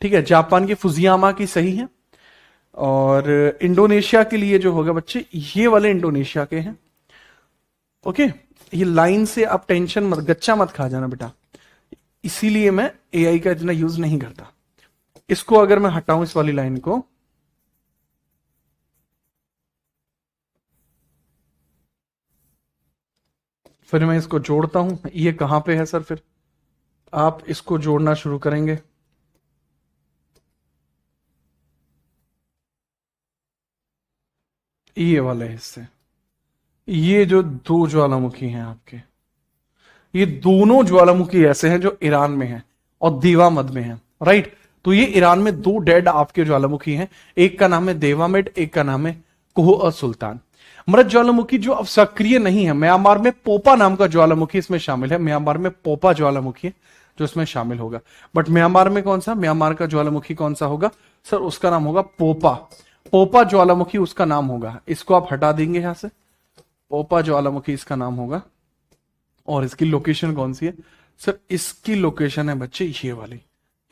ठीक है, जापान के फुजियामा की सही है, और इंडोनेशिया के लिए जो होगा बच्चे, ये वाले इंडोनेशिया के हैं। ओके, ये लाइन से आप टेंशन मत, गच्चा मत खा जाना बेटा, इसीलिए मैं एआई का इतना यूज नहीं करता। इसको अगर मैं हटाऊं, इस वाली लाइन को, फिर मैं इसको जोड़ता हूं, ये कहां पे है सर, फिर आप इसको जोड़ना शुरू करेंगे। ये वाले हिस्से, ये जो दो ज्वालामुखी हैं आपके, ये दोनों ज्वालामुखी ऐसे हैं जो ईरान में हैं और देवामद में हैं, राइट। तो ये ईरान में दो डेड आपके ज्वालामुखी हैं, एक का नाम है देवामेड, एक का नाम है कोह सुल्तान। मृत ज्वालामुखी जो अब सक्रिय नहीं है, म्यांमार में पोपा नाम का ज्वालामुखी इसमें शामिल है, म्यांमार में पोपा ज्वालामुखी है जो इसमें शामिल होगा। बट म्यांमार में कौन सा, म्यांमार का ज्वालामुखी कौन सा होगा सर, उसका नाम होगा पोपा, पोपा ज्वालामुखी उसका नाम होगा। इसको आप हटा देंगे यहां से, पोपा ज्वालामुखी इसका नाम होगा। और इसकी लोकेशन कौन सी है सर, इसकी लोकेशन है बच्चे ये वाली,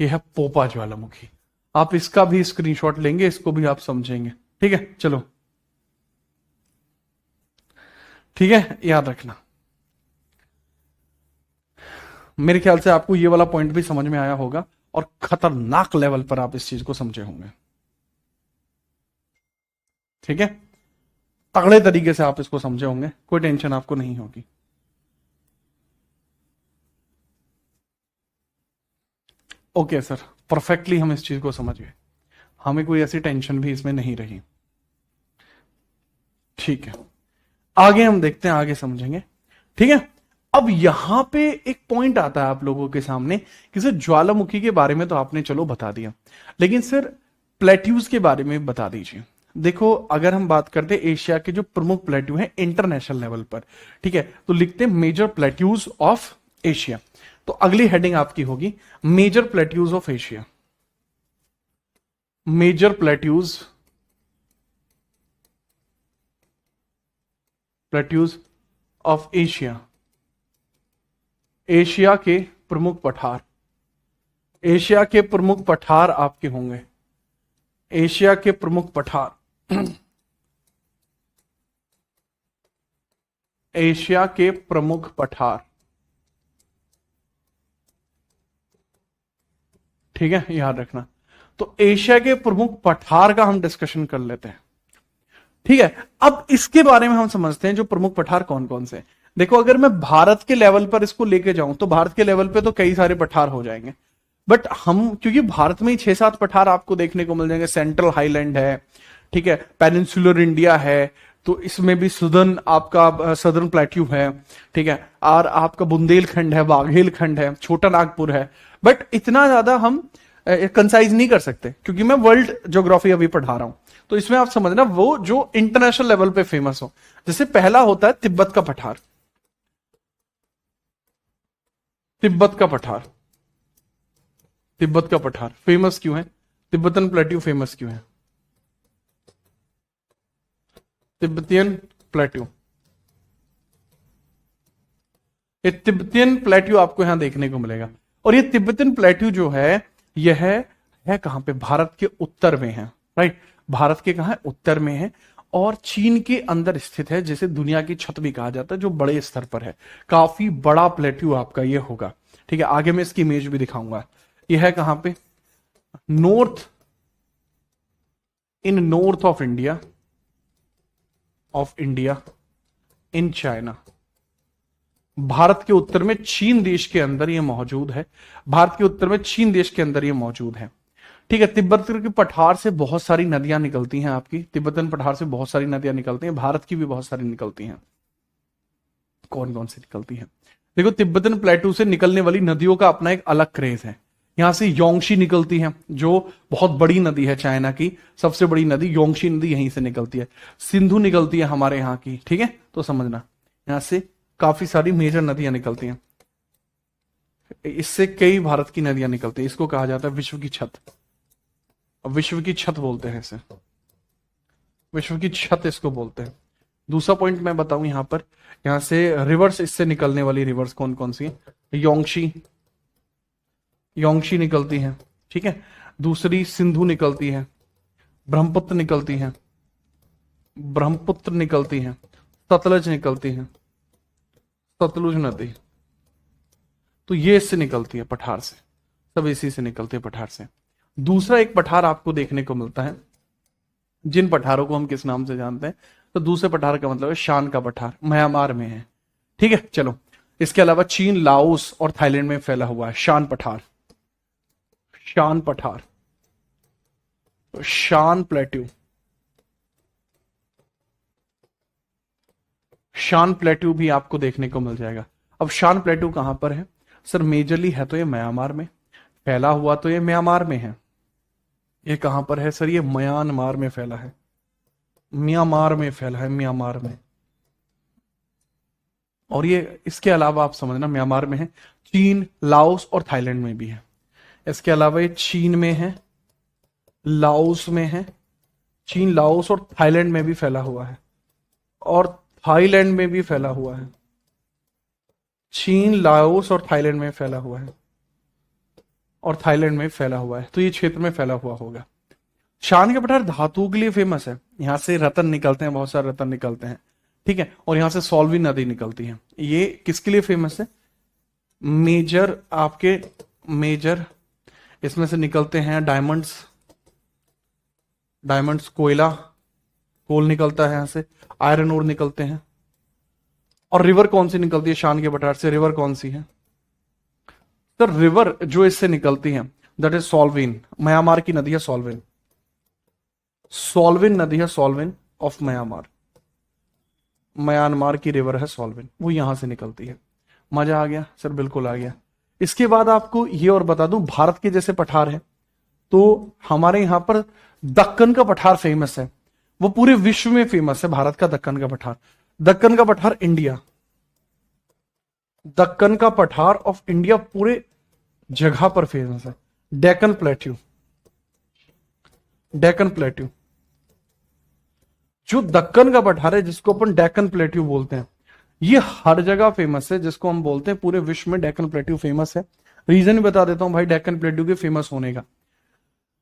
ये है पोपा ज्वालामुखी। आप इसका भी स्क्रीनशॉट लेंगे, इसको भी आप समझेंगे, ठीक है। चलो ठीक है, याद रखना। मेरे ख्याल से आपको ये वाला पॉइंट भी समझ में आया होगा और खतरनाक लेवल पर आप इस चीज को समझे होंगे, ठीक है, तगड़े तरीके से आप इसको समझे होंगे, कोई टेंशन आपको नहीं होगी। ओके सर, परफेक्टली हम इस चीज को समझ गए, हमें कोई ऐसी टेंशन भी इसमें नहीं रही। ठीक है, आगे हम देखते हैं, आगे समझेंगे, ठीक है। अब यहां पे एक पॉइंट आता है आप लोगों के सामने कि सर ज्वालामुखी के बारे में तो आपने चलो बता दिया, लेकिन सर प्लेट्यूज के बारे में बता दीजिए। देखो, अगर हम बात करते हैं एशिया के जो प्रमुख प्लेट्यू हैं इंटरनेशनल लेवल पर, ठीक है, तो लिखते हैं मेजर प्लेट्यूज ऑफ एशिया। तो अगली हेडिंग आपकी होगी major plateaus of Asia, major plateaus, plateaus of Asia, Asia के प्रमुख पठार, एशिया के प्रमुख पठार आपके होंगे, एशिया के प्रमुख पठार एशिया के प्रमुख पठार, ठीक है, याद रखना। तो एशिया के प्रमुख पठार का हम डिस्कशन कर लेते हैं, ठीक है। अब इसके बारे में हम समझते हैं जो प्रमुख पठार कौन कौन से। देखो, अगर मैं भारत के लेवल पर इसको लेके जाऊं तो भारत के लेवल पे तो कई सारे पठार हो जाएंगे, बट हम क्योंकि भारत में ही 6-7 पठार आपको देखने को मिल जाएंगे। सेंट्रल हाईलैंड है, ठीक है, पेनिनसुलर इंडिया है, तो इसमें भी सदर्न आपका सदर्न प्लेट्यू है, ठीक है, और आपका बुंदेलखंड है, बाघेलखंड है, छोटा नागपुर है। बट इतना ज्यादा हम कंसाइज नहीं कर सकते क्योंकि मैं वर्ल्ड ज्योग्राफी अभी पढ़ा रहा हूं, तो इसमें आप समझना वो जो इंटरनेशनल लेवल पे फेमस हो। जैसे पहला होता है तिब्बत का पठार, तिब्बत का पठार, तिब्बत का पठार फेमस क्यों है, तिब्बतन प्लेट्यू फेमस क्यों है, तिब्बतियन प्लेट्यू, ये तिब्बतियन प्लेट्यू आपको यहां देखने को मिलेगा। और ये तिब्बतियन प्लेट्यू जो है यह है कहां पे, भारत के उत्तर में है, राइट, भारत के कहां है, उत्तर में है, और चीन के अंदर स्थित है, जिसे दुनिया की छत भी कहा जाता है, जो बड़े स्तर पर है। काफी बड़ा प्लेट्यू आपका ये होगा, ठीक है, आगे मैं इसकी इमेज भी दिखाऊंगा। यह है कहां पे, north, in north of India, in China, Bharat के उत्तर में चीन देश के अंदर यह मौजूद है, भारत के उत्तर में चीन देश के अंदर यह मौजूद है, ठीक है। तिब्बत के पठार से बहुत सारी नदियां निकलती हैं आपकी, तिब्बतन पठार से बहुत सारी नदियां निकलती हैं, भारत की भी बहुत सारी निकलती हैं। कौन कौन सी निकलती हैं देखो तिब्बतन प्लेटू से निकलने वाली नदियों का अपना एक अलग क्रेज है। यहां से योंगशी निकलती है, जो बहुत बड़ी नदी है, चाइना की सबसे बड़ी नदी योंगशी नदी यहीं से निकलती है। सिंधु निकलती है हमारे यहाँ की, ठीक है, तो समझना यहां से काफी सारी मेजर नदियां निकलती हैं। इससे कई भारत की नदियां निकलती हैं। इसको कहा जाता है विश्व की छत। विश्व की छत बोलते हैं इसे, विश्व की छत इसको बोलते हैं। दूसरा पॉइंट मैं बताऊं यहां पर, यहां से रिवर्स, इससे निकलने वाली रिवर्स कौन कौन सी है? योंगशी, योंगशी निकलती है, ठीक है। दूसरी सिंधु निकलती है, ब्रह्मपुत्र निकलती है, ब्रह्मपुत्र निकलती है, सतलज निकलती है, सतलुज नदी, तो ये इससे निकलती है पठार से, सब इसी से निकलते हैं पठार से। दूसरा एक पठार आपको देखने को मिलता है, जिन पठारों को हम किस नाम से जानते हैं, तो दूसरे पठार का मतलब है शान का पठार, म्यांमार में है, ठीक है। चलो, इसके अलावा चीन, लाओस और थाईलैंड में फैला हुआ है शान पठार, शान पठार, तो शान प्लेट्यू, शान प्लेट्यू भी आपको देखने को मिल जाएगा। अब शान प्लेट्यू कहां पर है सर? मेजरली है तो ये म्यांमार में, फैला हुआ तो ये म्यांमार में है। ये कहां पर है सर? ये म्यांमार में फैला है, म्यांमार में फैला है, म्यांमार में। और ये इसके अलावा आप समझना म्यांमार में है, चीन, लाओस और थाईलैंड में भी है। इसके अलावा ये चीन में है, लाओस में है, चीन, लाओस और थाईलैंड में भी फैला हुआ है, और थाईलैंड में भी फैला हुआ है, चीन, लाओस और थाईलैंड में फैला हुआ है, और थाईलैंड में फैला हुआ है, तो ये क्षेत्र में फैला हुआ होगा। शान के पठार धातु के लिए फेमस है, यहां से रतन निकलते हैं, बहुत सारे रतन निकलते हैं, ठीक है। और यहां से सोल्वी नदी निकलती है। ये किसके लिए फेमस है? मेजर, आपके मेजर इसमें से निकलते हैं डायमंड्स, डायमंड्स, कोयला, कोल निकलता है यहां से, आयरन ओर निकलते हैं। और रिवर कौन सी निकलती है शान के पठार से? रिवर कौन सी है सर? रिवर जो इससे निकलती है दैट इज सोल्विन, म्यांमार की नदी है सोल्विन, सोल्विन नदी है, सोल्विन ऑफ म्यांमार, म्यांमार की रिवर है सोल्विन, वो यहां से निकलती है। मजा आ गया सर? बिल्कुल आ गया। इसके बाद आपको ये और बता दूं, भारत के जैसे पठार है तो हमारे यहां पर दक्कन का पठार फेमस है, वो पूरे विश्व में फेमस है भारत का दक्कन का पठार। दक्कन का पठार इंडिया, दक्कन का पठार ऑफ इंडिया पूरे जगह पर फेमस है। डेक्कन प्लेट्यू, डेक्कन प्लेट्यू, जो दक्कन का पठार है जिसको अपन डेक्कन प्लेट्यू बोलते हैं, ये हर जगह फेमस है, जिसको हम बोलते हैं पूरे विश्व में डेक्कन प्लेट्यू फेमस है। रीजन भी बता देता हूं भाई डेक्कन प्लेट्यू के फेमस होने का।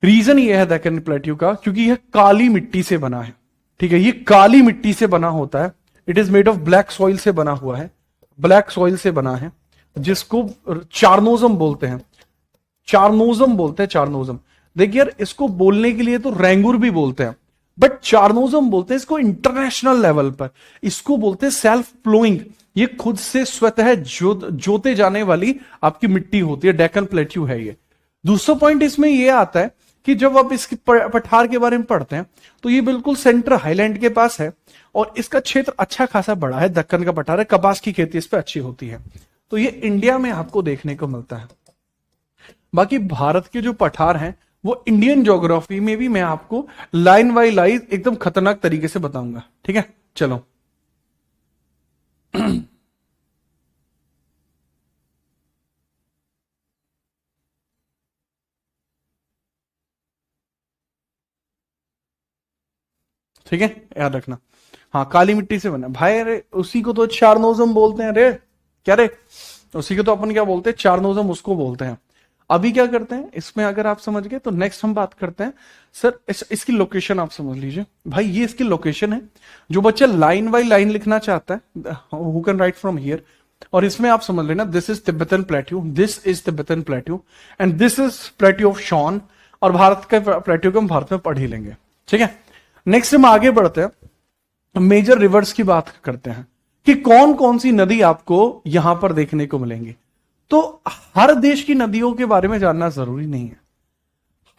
रीजन ये है डेक्कन प्लेट्यू का, क्योंकि यह काली मिट्टी से बना है, ठीक है। ये काली मिट्टी से बना होता है, it is made of black soil से बना हुआ है, ब्लैक सॉइल से बना है, जिसको चारनोजम बोलते हैं, चारनोजम बोलते हैं, चारनोजम। देखिए यार, इसको बोलने के लिए तो रैंगुर भी बोलते हैं, बट चारनोजम बोलते हैं इसको इंटरनेशनल लेवल पर। इसको बोलते हैं सेल्फ फ्लोइंग, ये खुद से स्वतः जोते जाने वाली आपकी मिट्टी होती है, डेक्कन प्लेट्यू है ये। दूसरा पॉइंट इसमें ये आता है कि जब आप इसके पठार के बारे में पढ़ते हैं तो ये बिल्कुल सेंटर हाईलैंड के पास है, और इसका क्षेत्र अच्छा खासा बड़ा है, दक्कन का पठार है, कपास की खेती इस पे अच्छी होती है, तो ये इंडिया में आपको देखने को मिलता है। बाकी भारत के जो पठार हैं वो इंडियन ज्योग्राफी में भी मैं आपको लाइन बाय लाइन एकदम खतरनाक तरीके से बताऊंगा, ठीक है। चलो ठीक है, याद रखना। हाँ, काली मिट्टी से बना भाई, अरे उसी को तो चारनोजम बोलते हैं रे, क्या रे, उसी को तो अपन क्या बोलते हैं, चारनोजम उसको बोलते हैं। अभी क्या करते हैं इसमें, अगर आप समझ गए तो नेक्स्ट हम बात करते हैं सर इसकी लोकेशन आप समझ लीजिए भाई, ये इसकी लोकेशन है। जो बच्चा लाइन बाय लाइन लिखना चाहता है who can write from here, और इसमें आप समझ लेना this is Tibetan plateau, this is Tibetan plateau and this is plateau of Shan, और भारत का प्लेट्यू को हम भारत में पढ़ ही लेंगे, ठीक है। नेक्स्ट हम आगे बढ़ते हैं, मेजर रिवर्स की बात करते हैं कि कौन कौन सी नदी आपको यहां पर देखने को मिलेंगी। तो हर देश की नदियों के बारे में जानना जरूरी नहीं है,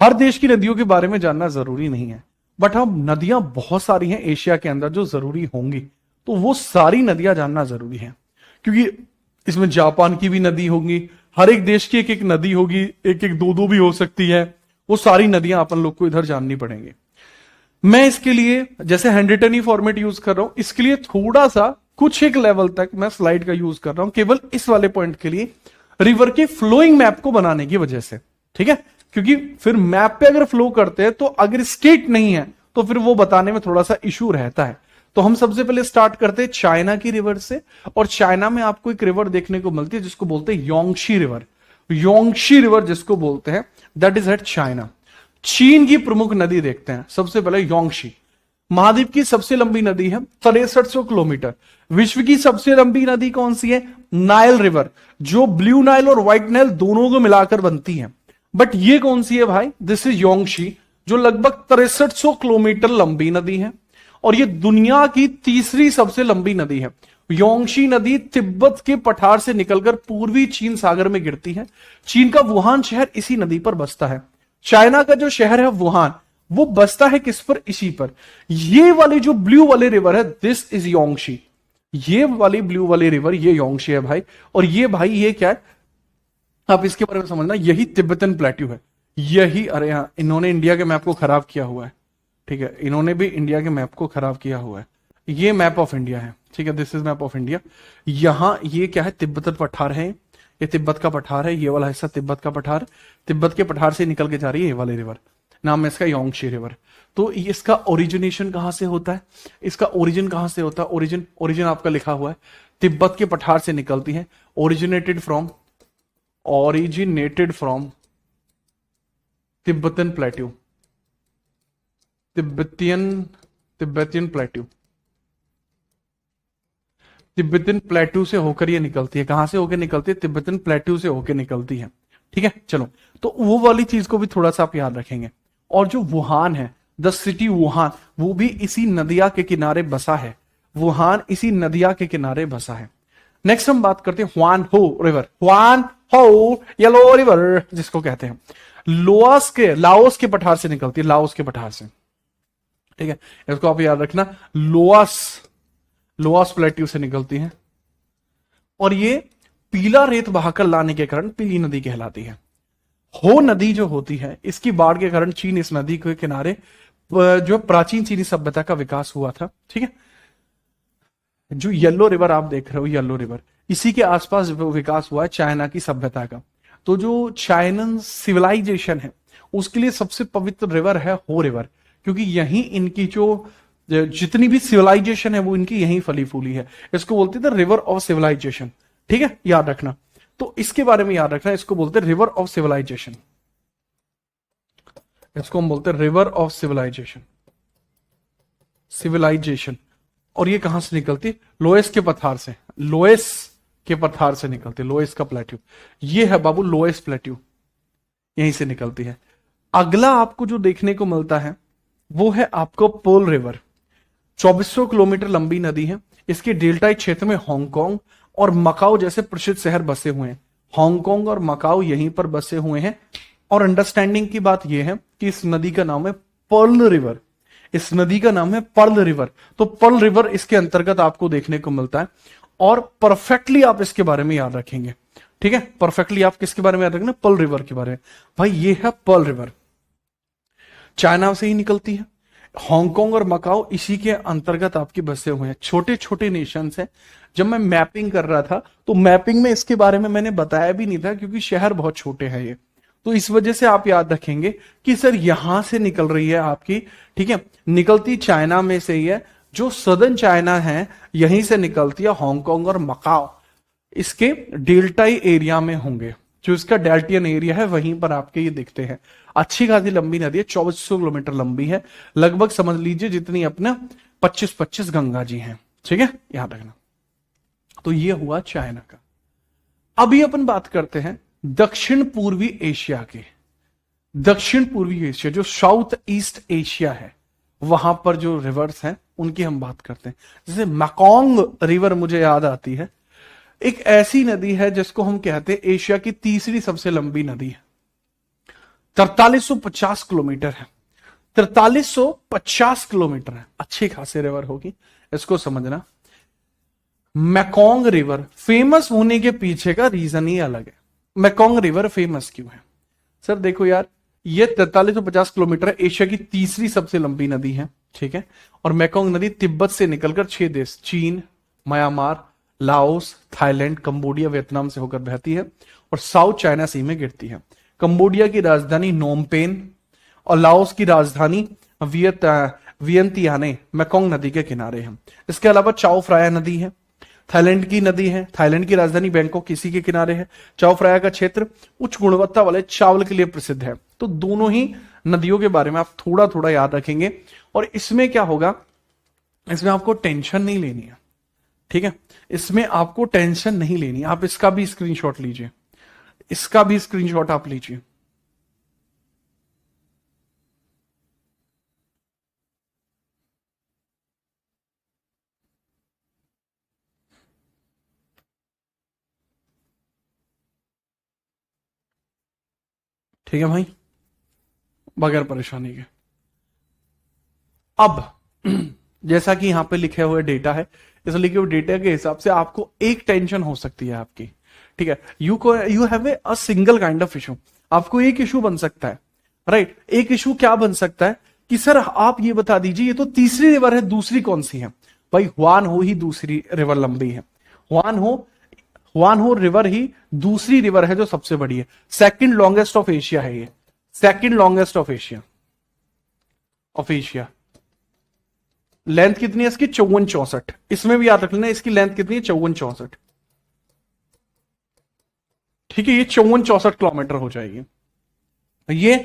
हर देश की नदियों के बारे में जानना जरूरी नहीं है, बट हाँ नदियां बहुत सारी हैं एशिया के अंदर जो जरूरी होंगी, तो वो सारी नदियां जानना जरूरी है, क्योंकि इसमें जापान की भी नदी होगी, हर एक देश की एक एक नदी होगी, एक एक दो दो भी हो सकती है। वो सारी नदियां अपन लोग को इधर जाननी पड़ेंगी। मैं इसके लिए जैसे हैंडरिटन ही फॉर्मेट यूज कर रहा हूं, इसके लिए थोड़ा सा कुछ एक लेवल तक मैं स्लाइड का यूज कर रहा हूं, केवल इस वाले पॉइंट के लिए, रिवर के फ्लोइंग मैप को बनाने की वजह से। ठीक है, क्योंकि फिर मैप पे अगर फ्लो करते हैं तो अगर स्टेट नहीं है तो फिर वो बताने में थोड़ा सा इशू रहता है। तो हम सबसे पहले स्टार्ट करते हैं चाइना की रिवर से, और चाइना में आपको एक रिवर देखने को मिलती है जिसको बोलते हैं योंगशी रिवर। योंगशी रिवर जिसको बोलते हैं, दैट इज एट चाइना। चीन की प्रमुख नदी देखते हैं सबसे पहले, योंगशी। महाद्वीप की सबसे लंबी नदी है 6300 किलोमीटर। विश्व की सबसे लंबी नदी कौन सी है? नाइल रिवर, जो ब्लू नाइल और व्हाइट नाइल दोनों को मिलाकर बनती है। बट ये कौन सी है भाई? दिस इज योंगशी, जो लगभग 6300 किलोमीटर लंबी नदी है, और ये दुनिया की तीसरी सबसे लंबी नदी है। योंगशी नदी तिब्बत के पठार से निकलकर पूर्वी चीन सागर में गिरती है। चीन का वुहान शहर इसी नदी पर बसता है। चाइना का जो शहर है वुहान, वो बसता है किस पर? इसी पर। ये वाली जो ब्लू वाली रिवर है, दिस इज योंगशी। ये वाली ब्लू वाली रिवर, ये योंगशी है भाई। और ये भाई, ये क्या है आप इसके बारे में समझना, यही तिब्बतन प्लेट्यू है। यही, अरे हाँ, इन्होंने इंडिया के मैप को खराब किया हुआ है। ठीक है, इन्होंने भी इंडिया के मैप को खराब किया हुआ है। ये मैप ऑफ इंडिया है। ठीक है, this is map of India. यहां ये क्या है? तिब्बतन पठार है। ये तिब्बत का पठार है, ये वाला हिस्सा तिब्बत का पठार। तिब्बत के पठार से निकल के जा रही है ये वाली रिवर, नाम है इसका योंगशी रिवर। तो इसका ओरिजिनेशन कहां से होता है? इसका ओरिजिन कहां से होता है? ओरिजिन आपका लिखा हुआ है, तिब्बत के पठार से निकलती है। Originated from Tibetan plateau, Tibetan plateau, Tibetan plateau से होकर ये निकलती है। कहां से होकर निकलती है? तिब्बतन प्लेट्यू से होकर निकलती है। ठीक है, चलो, तो वो वाली चीज को भी थोड़ा सा आप याद रखेंगे। और जो वुहान है, द सिटी वुहान, वो भी इसी नदिया के किनारे बसा है। वुहान इसी नदिया के किनारे बसा है। नेक्स्ट हम बात करते हैं ह्वान हो रिवर। ह्वान हो येलो रिवर जिसको कहते हैं, लाओस के पठार से निकलती है, लाओस के पठार से। ठीक है, इसको आप याद रखना, लोआस प्लेट्यू से निकलती है, और ये पीला रेत बहाकर लाने के कारण पीली नदी कहलाती है। हो नदी जो होती है, इसकी बाढ़ के कारण चीन इस नदी के किनारे जो प्राचीन चीनी सभ्यता का विकास हुआ था। ठीक है, जो येलो रिवर आप देख रहे हो, येलो रिवर, इसी के आसपास विकास हुआ है चाइना की सभ्यता का। तो जो चाइनन सिविलाइजेशन है, उसके लिए सबसे पवित्र रिवर है हो रिवर, क्योंकि यही इनकी जो जितनी भी सिविलाइजेशन है वो इनकी यही फली फूली है। इसको बोलते थे रिवर ऑफ सिविलाइजेशन। ठीक है, याद रखना। तो इसके बारे में याद रखना, इसको बोलते हैं रिवर ऑफ सिविलाइजेशन। इसको हम बोलते हैं रिवर ऑफ सिविलाइजेशन। और ये कहां से निकलती है? लोएस के पठार से, लोएस के पठार से निकलती है। लोएस का प्लेट्यू, ये है बाबू लोएस प्लेट्यू, यहीं से निकलती है। अगला आपको जो देखने को मिलता है वो है आपको पर्ल रिवर। 2400 किलोमीटर लंबी नदी है। इसके डेल्टाई क्षेत्र में हांगकांग और मकाओ जैसे प्रसिद्ध शहर बसे हुए हैं। हांगकांग और मकाओ यहीं पर बसे हुए हैं। और अंडरस्टैंडिंग की बात यह है कि इस नदी का नाम है पर्ल रिवर। इस नदी का नाम है पर्ल रिवर। तो पर्ल रिवर इसके अंतर्गत आपको देखने को मिलता है, और परफेक्टली आप इसके बारे में याद रखेंगे। ठीक है, परफेक्टली आप किसके बारे में याद रखेंगे? पर्ल रिवर के बारे में। भाई ये है पर्ल रिवर, चाइना से ही निकलती है। हांगकांग और मकाओ इसी के अंतर्गत आपके बसे हुए हैं। छोटे छोटे नेशंस हैं। जब मैं मैपिंग कर रहा था तो मैपिंग में इसके बारे में मैंने बताया भी नहीं था, क्योंकि शहर बहुत छोटे हैं ये। तो इस वजह से आप याद रखेंगे कि सर यहां से निकल रही है आपकी। ठीक है, निकलती चाइना में से ही है, जो सदर्न चाइना है यहीं से निकलती है। हांगकांग और मकाओ इसके डेल्टाई एरिया में होंगे। जो इसका डेल्टियन एरिया है वहीं पर आपके ये दिखते हैं। अच्छी खासी लंबी नदी है, 2400 किलोमीटर लंबी है। लगभग समझ लीजिए जितनी अपना 25-25 गंगा जी हैं। ठीक है, याद रखना। तो ये हुआ चाइना का। अभी अपन बात करते हैं दक्षिण पूर्वी एशिया के। दक्षिण पूर्वी एशिया जो साउथ ईस्ट एशिया है, वहां पर जो रिवर्स हैं उनकी हम बात करते हैं। जैसे मैकोंग रिवर मुझे याद आती है, एक ऐसी नदी है जिसको हम कहते हैं एशिया की तीसरी सबसे लंबी नदी है। 4350 किलोमीटर है। 4350 किलोमीटर है, अच्छी खासी रिवर होगी, इसको समझना। मैकोंग रिवर फेमस होने के पीछे का रीजन ही अलग है। मैकोंग रिवर फेमस क्यों है? सर देखो यार, ये 4350 किलोमीटर है, एशिया की तीसरी सबसे लंबी नदी है, ठीक है। और मैकोंग नदी तिब्बत से निकलकर 6 देश चीन, Myanmar, Laos, Thailand, Cambodia, Vietnam से होकर बहती है और साउथ चाइना सी में गिरती है। कंबोडिया की राजधानी नोमपेन और लाओस की राजधानी वियंतियाने मैकोंग नदी के किनारे है। इसके अलावा चाओ फ्राया नदी है, थाईलैंड की नदी है, थाईलैंड की राजधानी बैंकॉक इसी के किनारे है। चाओ फ्राया का क्षेत्र उच्च गुणवत्ता वाले चावल के लिए प्रसिद्ध है। तो दोनों ही नदियों के बारे में आप थोड़ा थोड़ा याद रखेंगे और इसमें क्या होगा, इसमें आपको टेंशन नहीं लेनी है, ठीक है। इसमें आपको टेंशन नहीं लेनी, आप इसका भी स्क्रीनशॉट लीजिए, इसका भी स्क्रीनशॉट आप लीजिए। ठीक है भाई, बगैर परेशानी के। अब जैसा कि यहां पे लिखे हुए डेटा है, इस लिखे हुए डेटा के हिसाब से आपको एक टेंशन हो सकती है आपकी, ठीक है। You have a single kind of issue, आपको एक इशू बन सकता है, राइट। एक इशू क्या बन सकता है कि सर आप ये बता दीजिए, ये तो तीसरी रिवर है, दूसरी कौन सी है? भाई हुआन हो ही दूसरी रिवर लंबी है, हुआन हो रिवर ही दूसरी रिवर है जो सबसे बड़ी है। सेकंड लॉन्गेस्ट ऑफ एशिया है ये, second longest of Asia. Length कितनी है इसकी? 54-64। इसमें भी याद रख लेना इसकी लेंथ कितनी है, 54-64, ठीक है। ये 54-64 किलोमीटर हो जाएगी, ये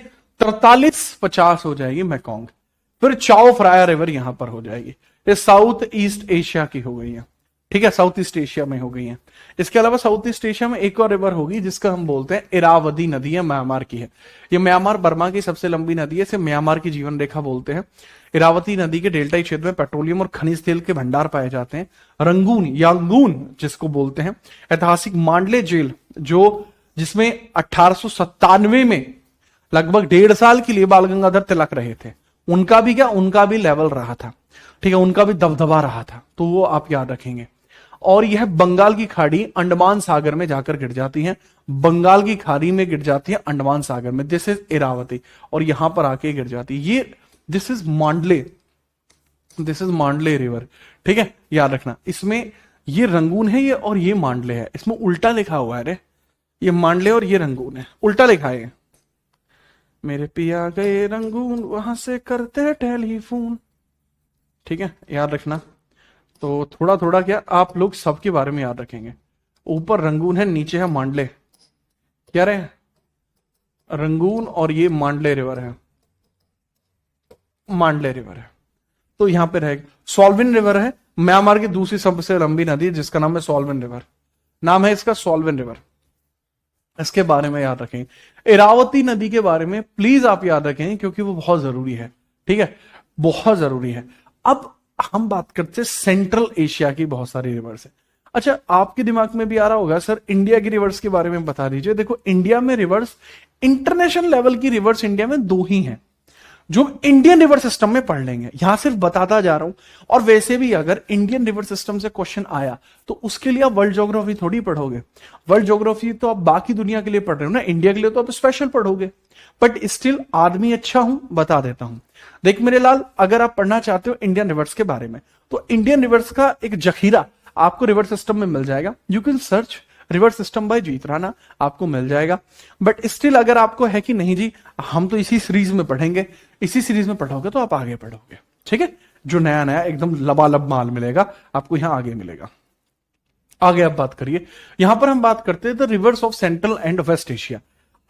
43-50 हो जाएगी मैकोंग। फिर चाओ फ्राया रिवर यहां पर हो जाएगी, ये साउथ ईस्ट एशिया की हो गई है, ठीक है, साउथ ईस्ट एशिया में हो गई है। इसके अलावा साउथ ईस्ट एशिया में एक और रिवर होगी जिसका हम बोलते हैं इरावदी नदी है, म्यांमार की है। ये म्यांमार बर्मा की सबसे लंबी नदी है, इसे म्यांमार की जीवन रेखा बोलते हैं। इरावती नदी के डेल्टाई क्षेत्र में पेट्रोलियम और खनिज तेल के भंडार पाए जाते हैं। रंगून, यांगून जिसको बोलते हैं, ऐतिहासिक मांडले जेल जो जिसमें 1897 में लगभग 1.5 साल के लिए बाल गंगाधर तिलक रहे थे, उनका भी क्या, उनका भी लेवल रहा था, ठीक है, उनका भी दबदबा रहा था, तो वो आप याद रखेंगे। और यह बंगाल की खाड़ी अंडमान सागर में जाकर गिर जाती है, बंगाल की खाड़ी में गिर जाती है अंडमान सागर में, दिस इज इरावती, और यहां पर आके गिर जाती है। ये दिस इज मांडले रिवर, ठीक है, याद रखना। इसमें ये रंगून है ये, और ये मांडले है, इसमें उल्टा लिखा हुआ है रे, ये मांडले और ये रंगून है, उल्टा लिखा है। मेरे पिया गए रंगून वहां से करते टेलीफोन, ठीक है, याद रखना। तो थोड़ा थोड़ा क्या आप लोग सबके बारे में याद रखेंगे। ऊपर रंगून है, नीचे है मांडले, क्या रहे, रंगून और ये मांडले रिवर है, मांडले रिवर है। तो यहां पे रहेगा सॉल्विन रिवर है, म्यांमार की दूसरी सबसे लंबी नदी है जिसका नाम है सॉल्विन रिवर, नाम है इसका सॉल्विन रिवर, इसके बारे में याद रखें। इरावती नदी के बारे में प्लीज आप याद रखें क्योंकि वो बहुत जरूरी है, ठीक है, बहुत जरूरी है। अब हम बात करते हैं सेंट्रल एशिया की बहुत सारी रिवर्स है। अच्छा, आपके दिमाग में भी आ रहा होगा सर इंडिया की रिवर्स के बारे में बता दीजिए। देखो इंडिया में रिवर्स, इंटरनेशनल लेवल की रिवर्स इंडिया में 2 ही हैं जो इंडियन रिवर सिस्टम में पढ़ लेंगे, यहां सिर्फ बताता जा रहा हूं। और वैसे भी अगर इंडियन रिवर सिस्टम से क्वेश्चन आया तो उसके लिए आप वर्ल्ड ज्योग्राफी थोड़ी पढ़ोगे, वर्ल्ड ज्योग्राफी तो आप बाकी दुनिया के लिए पढ़ रहे हो ना, इंडिया के लिए तो आप स्पेशल पढ़ोगे। बट स्टिल आदमी अच्छा हूं, बता देता हूं। देख मेरे लाल, अगर आप पढ़ना चाहते हो इंडियन रिवर्स के बारे में तो इंडियन रिवर्स का एक जखीरा आपको रिवर सिस्टम में मिल जाएगा। You can search river system by Jeet Rana, आपको मिल जाएगा। बट स्टिल अगर आपको है कि नहीं जी हम तो इसी सीरीज में पढ़ेंगे, इसी सीरीज में पढ़ोगे तो आप आगे पढ़ोगे, ठीक है। जो नया नया एकदम लबालब माल मिलेगा आपको यहां आगे मिलेगा। आगे आप बात करिए, यहां पर हम बात करते हैं the rivers of central and west Asia.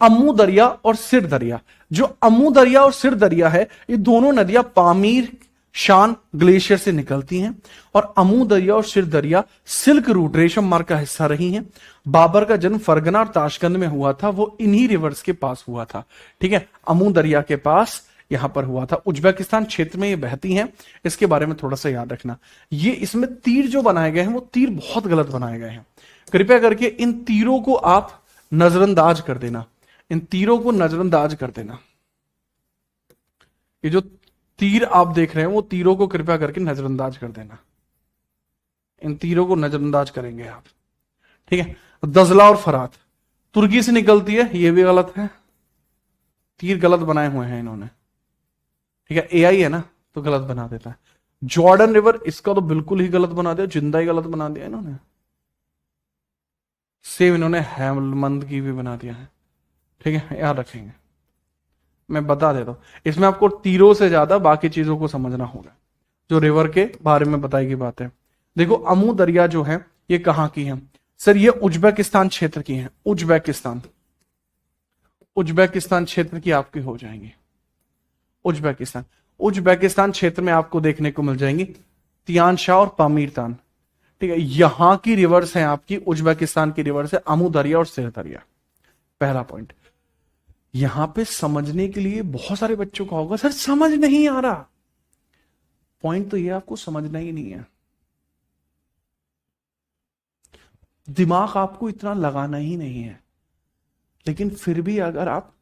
Amu Darya और सिर दरिया, जो अमू दरिया और सिर दरिया है ये दोनों नदियां पामीर शान ग्लेशियर से निकलती हैं और अमू दरिया और सिर दरिया सिल्क रूट रेशम मार्ग का हिस्सा रही हैं। बाबर का जन्म फरगना और ताशकंद में हुआ था, वो इन्हीं रिवर्स के पास हुआ था, ठीक है, अमू दरिया के पास यहां पर हुआ था। उज्बेकिस्तान क्षेत्र में ये बहती हैं, इसके बारे में थोड़ा सा याद रखना। ये इसमें तीर जो बनाए गए हैं वो तीर बहुत गलत बनाए गए हैं, कृपया करके इन तीरों को आप नजरअंदाज कर देना, इन तीरों को नजरअंदाज कर देना। ये जो तीर आप देख रहे हैं वो तीरों को कृपया करके नजरअंदाज कर देना। इन तीरों को नजरअंदाज करेंगे आप, ठीक है। दजला और फरात तुर्की से निकलती है, ये भी गलत है, तीर गलत बनाए हुए हैं इन्होंने, ठीक है। एआई है ना तो गलत बना देता है। जॉर्डन रिवर, इसका तो बिल्कुल ही गलत बना दिया, जिंदा ही गलत बना दिया इन्होंने। सेम इन्होंने हेमंद की भी बना दिया है, ठीक है, याद रखेंगे। मैं बता देता हूं, इसमें आपको तीरों से ज्यादा बाकी चीजों को समझना होगा जो रिवर के बारे में बताई गई बात है। देखो अमू दरिया जो है ये कहां की है सर, ये उज्बेकिस्तान क्षेत्र की है। उज्बेकिस्तान, उज्बेकिस्तान क्षेत्र की आपकी हो जाएंगी। उज्बेकिस्तान, उज्बेकिस्तान क्षेत्र में आपको देखने को मिल जाएंगी तियान शाह और पामीर तान, ठीक है। यहां की रिवर्स है आपकी, उज्बेकिस्तान की रिवर्स है अमू दरिया और सिर दरिया। पहला पॉइंट यहां पे समझने के लिए बहुत सारे बच्चों का होगा सर समझ नहीं आ रहा, पॉइंट तो ये आपको समझना ही नहीं है, दिमाग आपको इतना लगाना ही नहीं है। लेकिन फिर भी अगर आप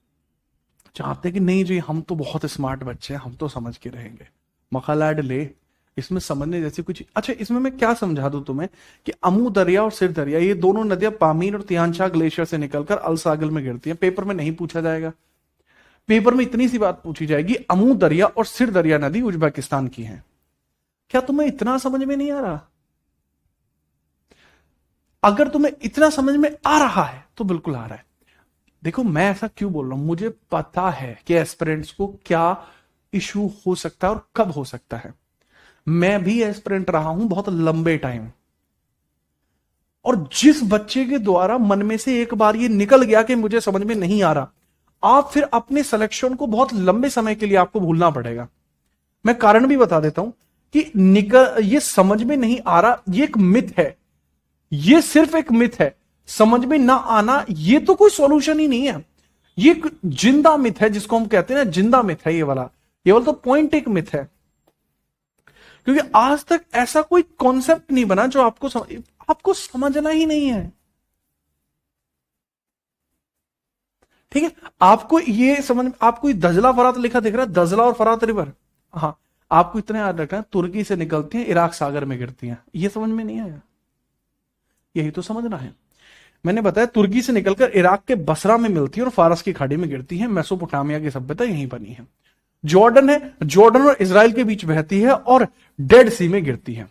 चाहते कि नहीं जी हम तो बहुत स्मार्ट बच्चे हैं, हम तो समझ के रहेंगे, मकालैड ले, इसमें समझने जैसी कुछ। अच्छा इसमें मैं क्या समझा दूं तुम्हें कि अमू दरिया और सिर दरिया ये दोनों नदियां पामीर और तियान शाह ग्लेशियर से निकलकर अल सागल में गिरती हैं। पेपर में नहीं पूछा जाएगा, पेपर में इतनी सी बात पूछी जाएगी अमू दरिया और सिर दरिया नदी उज्बेकिस्तान की है। क्या तुम्हें इतना समझ में नहीं आ रहा? अगर तुम्हें इतना समझ में आ रहा है तो बिल्कुल आ रहा है। देखो मैं ऐसा क्यों बोल रहा हूं, मुझे पता है कि एस्पिरेंट्स को क्या इशू हो सकता है और कब हो सकता है। मैं भी एस्पिरेंट रहा हूं बहुत लंबे टाइम, और जिस बच्चे के द्वारा मन में से एक बार ये निकल गया कि मुझे समझ में नहीं आ रहा, आप फिर अपने सिलेक्शन को बहुत लंबे समय के लिए आपको भूलना पड़ेगा। मैं कारण भी बता देता हूं कि ये समझ में नहीं आ रहा, ये एक मिथ है, ये सिर्फ एक मिथ है। समझ में ना आना ये तो कोई सॉल्यूशन ही नहीं है, ये एक जिंदा मिथ है जिसको हम कहते हैं ना, जिंदा मिथ है ये वाला तो पॉइंट एक मिथ है। क्योंकि आज तक ऐसा कोई कॉन्सेप्ट नहीं बना जो आपको समझना ही नहीं है, ठीक है। आपको ये समझ, आपको दजला फरात लिखा दिख रहा है, दजला और फरात रिवर, हाँ आपको इतना याद रखना तुर्की से निकलती हैं, इराक सागर में गिरती हैं, ये समझ में नहीं आया, यही तो समझना है। मैंने बताया तुर्की से निकलकर इराक के बसरा में मिलती है और फारस की खाड़ी में गिरती है, मेसोपोटामिया की सभ्यता यहीं बनी है। जॉर्डन है, जॉर्डन और इजराइल के बीच बहती है और डेड सी में गिरती है।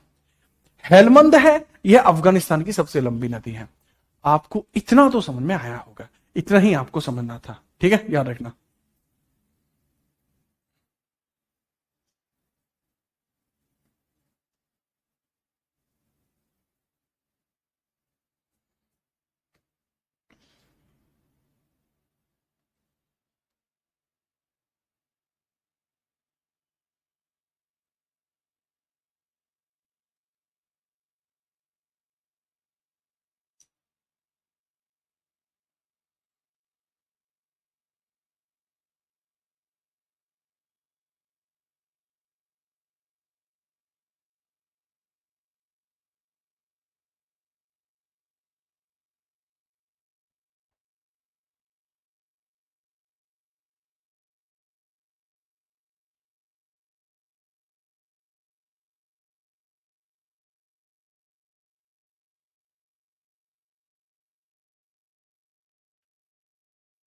हेलमंद है, यह अफगानिस्तान की सबसे लंबी नदी है। आपको इतना तो समझ में आया होगा, इतना ही आपको समझना था, ठीक है, याद रखना।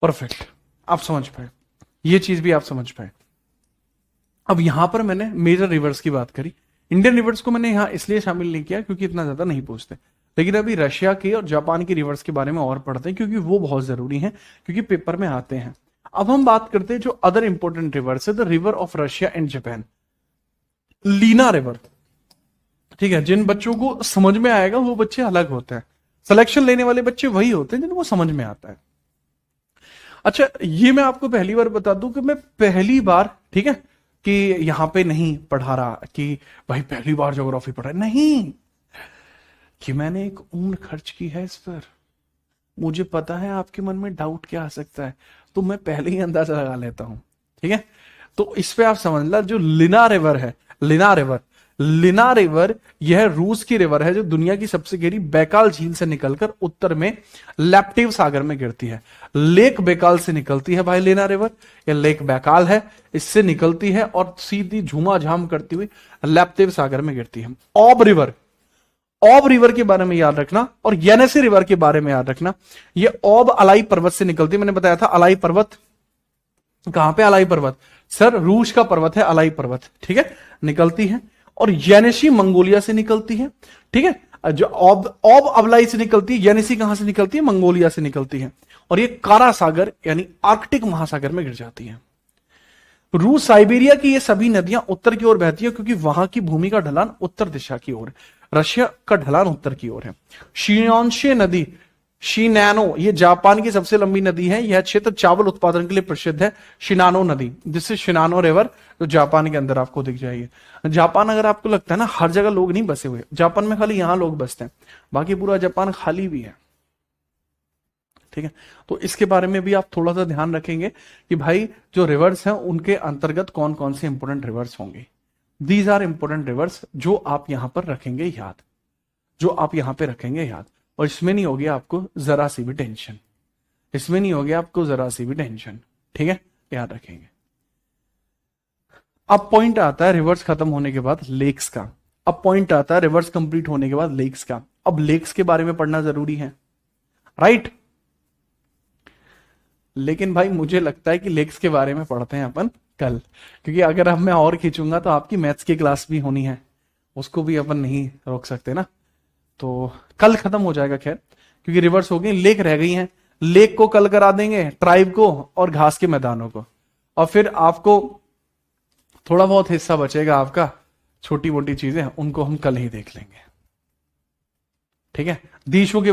परफेक्ट, आप समझ पाए, ये चीज भी आप समझ पाए। अब यहां पर मैंने मेजर रिवर्स की बात करी, इंडियन रिवर्स को मैंने यहां इसलिए शामिल नहीं किया क्योंकि इतना ज्यादा नहीं पूछते, लेकिन अभी रशिया की और जापान की रिवर्स के बारे में और पढ़ते हैं क्योंकि वो बहुत जरूरी है, क्योंकि पेपर में आते हैं। अब हम बात करते हैं जो अदर इंपॉर्टेंट रिवर्स है, the river of Russia and Japan, Lena river, ठीक है। जिन बच्चों को समझ में आएगा वो बच्चे अलग होते हैं, सिलेक्शन लेने वाले बच्चे वही होते हैं जिनको समझ में आता है। अच्छा ये मैं आपको पहली बार बता दूं कि मैं पहली बार, ठीक है, कि यहां पे नहीं पढ़ा रहा कि भाई पहली बार ज्योग्राफी पढ़ा, नहीं, कि मैंने एक उम्र खर्च की है इस पर। मुझे पता है आपके मन में डाउट क्या आ सकता है, तो मैं पहले ही अंदाजा लगा लेता हूं, ठीक है। तो इस पे आप समझ लो, जो लिना रिवर है, लिना रिवर, लिना रिवर यह रूस की रिवर है जो दुनिया की सबसे गहरी बैकाल झील से निकलकर उत्तर में लैप्टिव सागर में गिरती है। लेक बैकाल से निकलती है भाई लिना रिवर, यह लेक बैकाल है, इससे निकलती है और सीधी झूमाझाम करती हुई लैप्टिव सागर में गिरती है। ऑब रिवर, ऑब रिवर के बारे में याद रखना और येनेसी रिवर के बारे में याद रखना। ये ऑब अलाई पर्वत से निकलती है, मैंने बताया था अलाई पर्वत कहां पे, अलाई पर्वत सर रूस का पर्वत है अलाई पर्वत, ठीक है, निकलती है। और येनेसी मंगोलिया से निकलती है, ठीक है, जो ऑब अवलाई से निकलती है, येनेसी कहां से निकलती है, मंगोलिया से निकलती है। और ये कारा सागर यानी आर्कटिक महासागर में गिर जाती है। रूस साइबेरिया की ये सभी नदियां उत्तर की ओर बहती है क्योंकि वहां की भूमि का ढलान उत्तर दिशा की ओर है, रशिया का ढलान उत्तर की ओर है। शिनोनशे नदी, शिनानो, ये जापान की सबसे लंबी नदी है। यह क्षेत्र चावल उत्पादन के लिए प्रसिद्ध है। शिनानो नदी, जिससे शिनानो रिवर जो जापान के अंदर आपको दिख जाएगी। जापान अगर आपको लगता है ना हर जगह लोग नहीं बसे हुए, जापान में खाली यहां लोग बसते हैं, बाकी पूरा जापान खाली भी है, ठीक है। तो इसके बारे में भी आप थोड़ा सा ध्यान रखेंगे कि भाई जो रिवर्स हैं उनके अंतर्गत कौन कौन से इंपोर्टेंट रिवर्स होंगे। दीज आर इंपोर्टेंट रिवर्स जो आप यहां पर रखेंगे याद, जो आप यहां पे रखेंगे याद। और इसमें नहीं होगी आपको जरा सी भी टेंशन, इसमें नहीं होगी आपको जरा सी भी टेंशन, ठीक है, याद रखेंगे। अब पॉइंट आता है रिवर्स खत्म होने के बाद लेक्स का। अब पॉइंट आता है रिवर्स कंप्लीट होने के बाद लेक्स का। अब लेक्स के बारे में पढ़ना जरूरी है, राइट। लेकिन भाई मुझे लगता है कि लेक्स के बारे में पढ़ते हैं अपन कल, क्योंकि अगर अब मैं और खींचूंगा तो आपकी मैथ्स की क्लास भी होनी है, उसको भी अपन नहीं रोक सकते ना। तो कल खत्म हो जाएगा खैर, क्योंकि रिवर्स हो गई, लेक रह गई हैं। लेक को कल करा देंगे, ट्राइब को और घास के मैदानों को, और फिर आपको थोड़ा बहुत हिस्सा बचेगा आपका, छोटी मोटी चीजें, उनको हम कल ही देख लेंगे, ठीक है। देशों के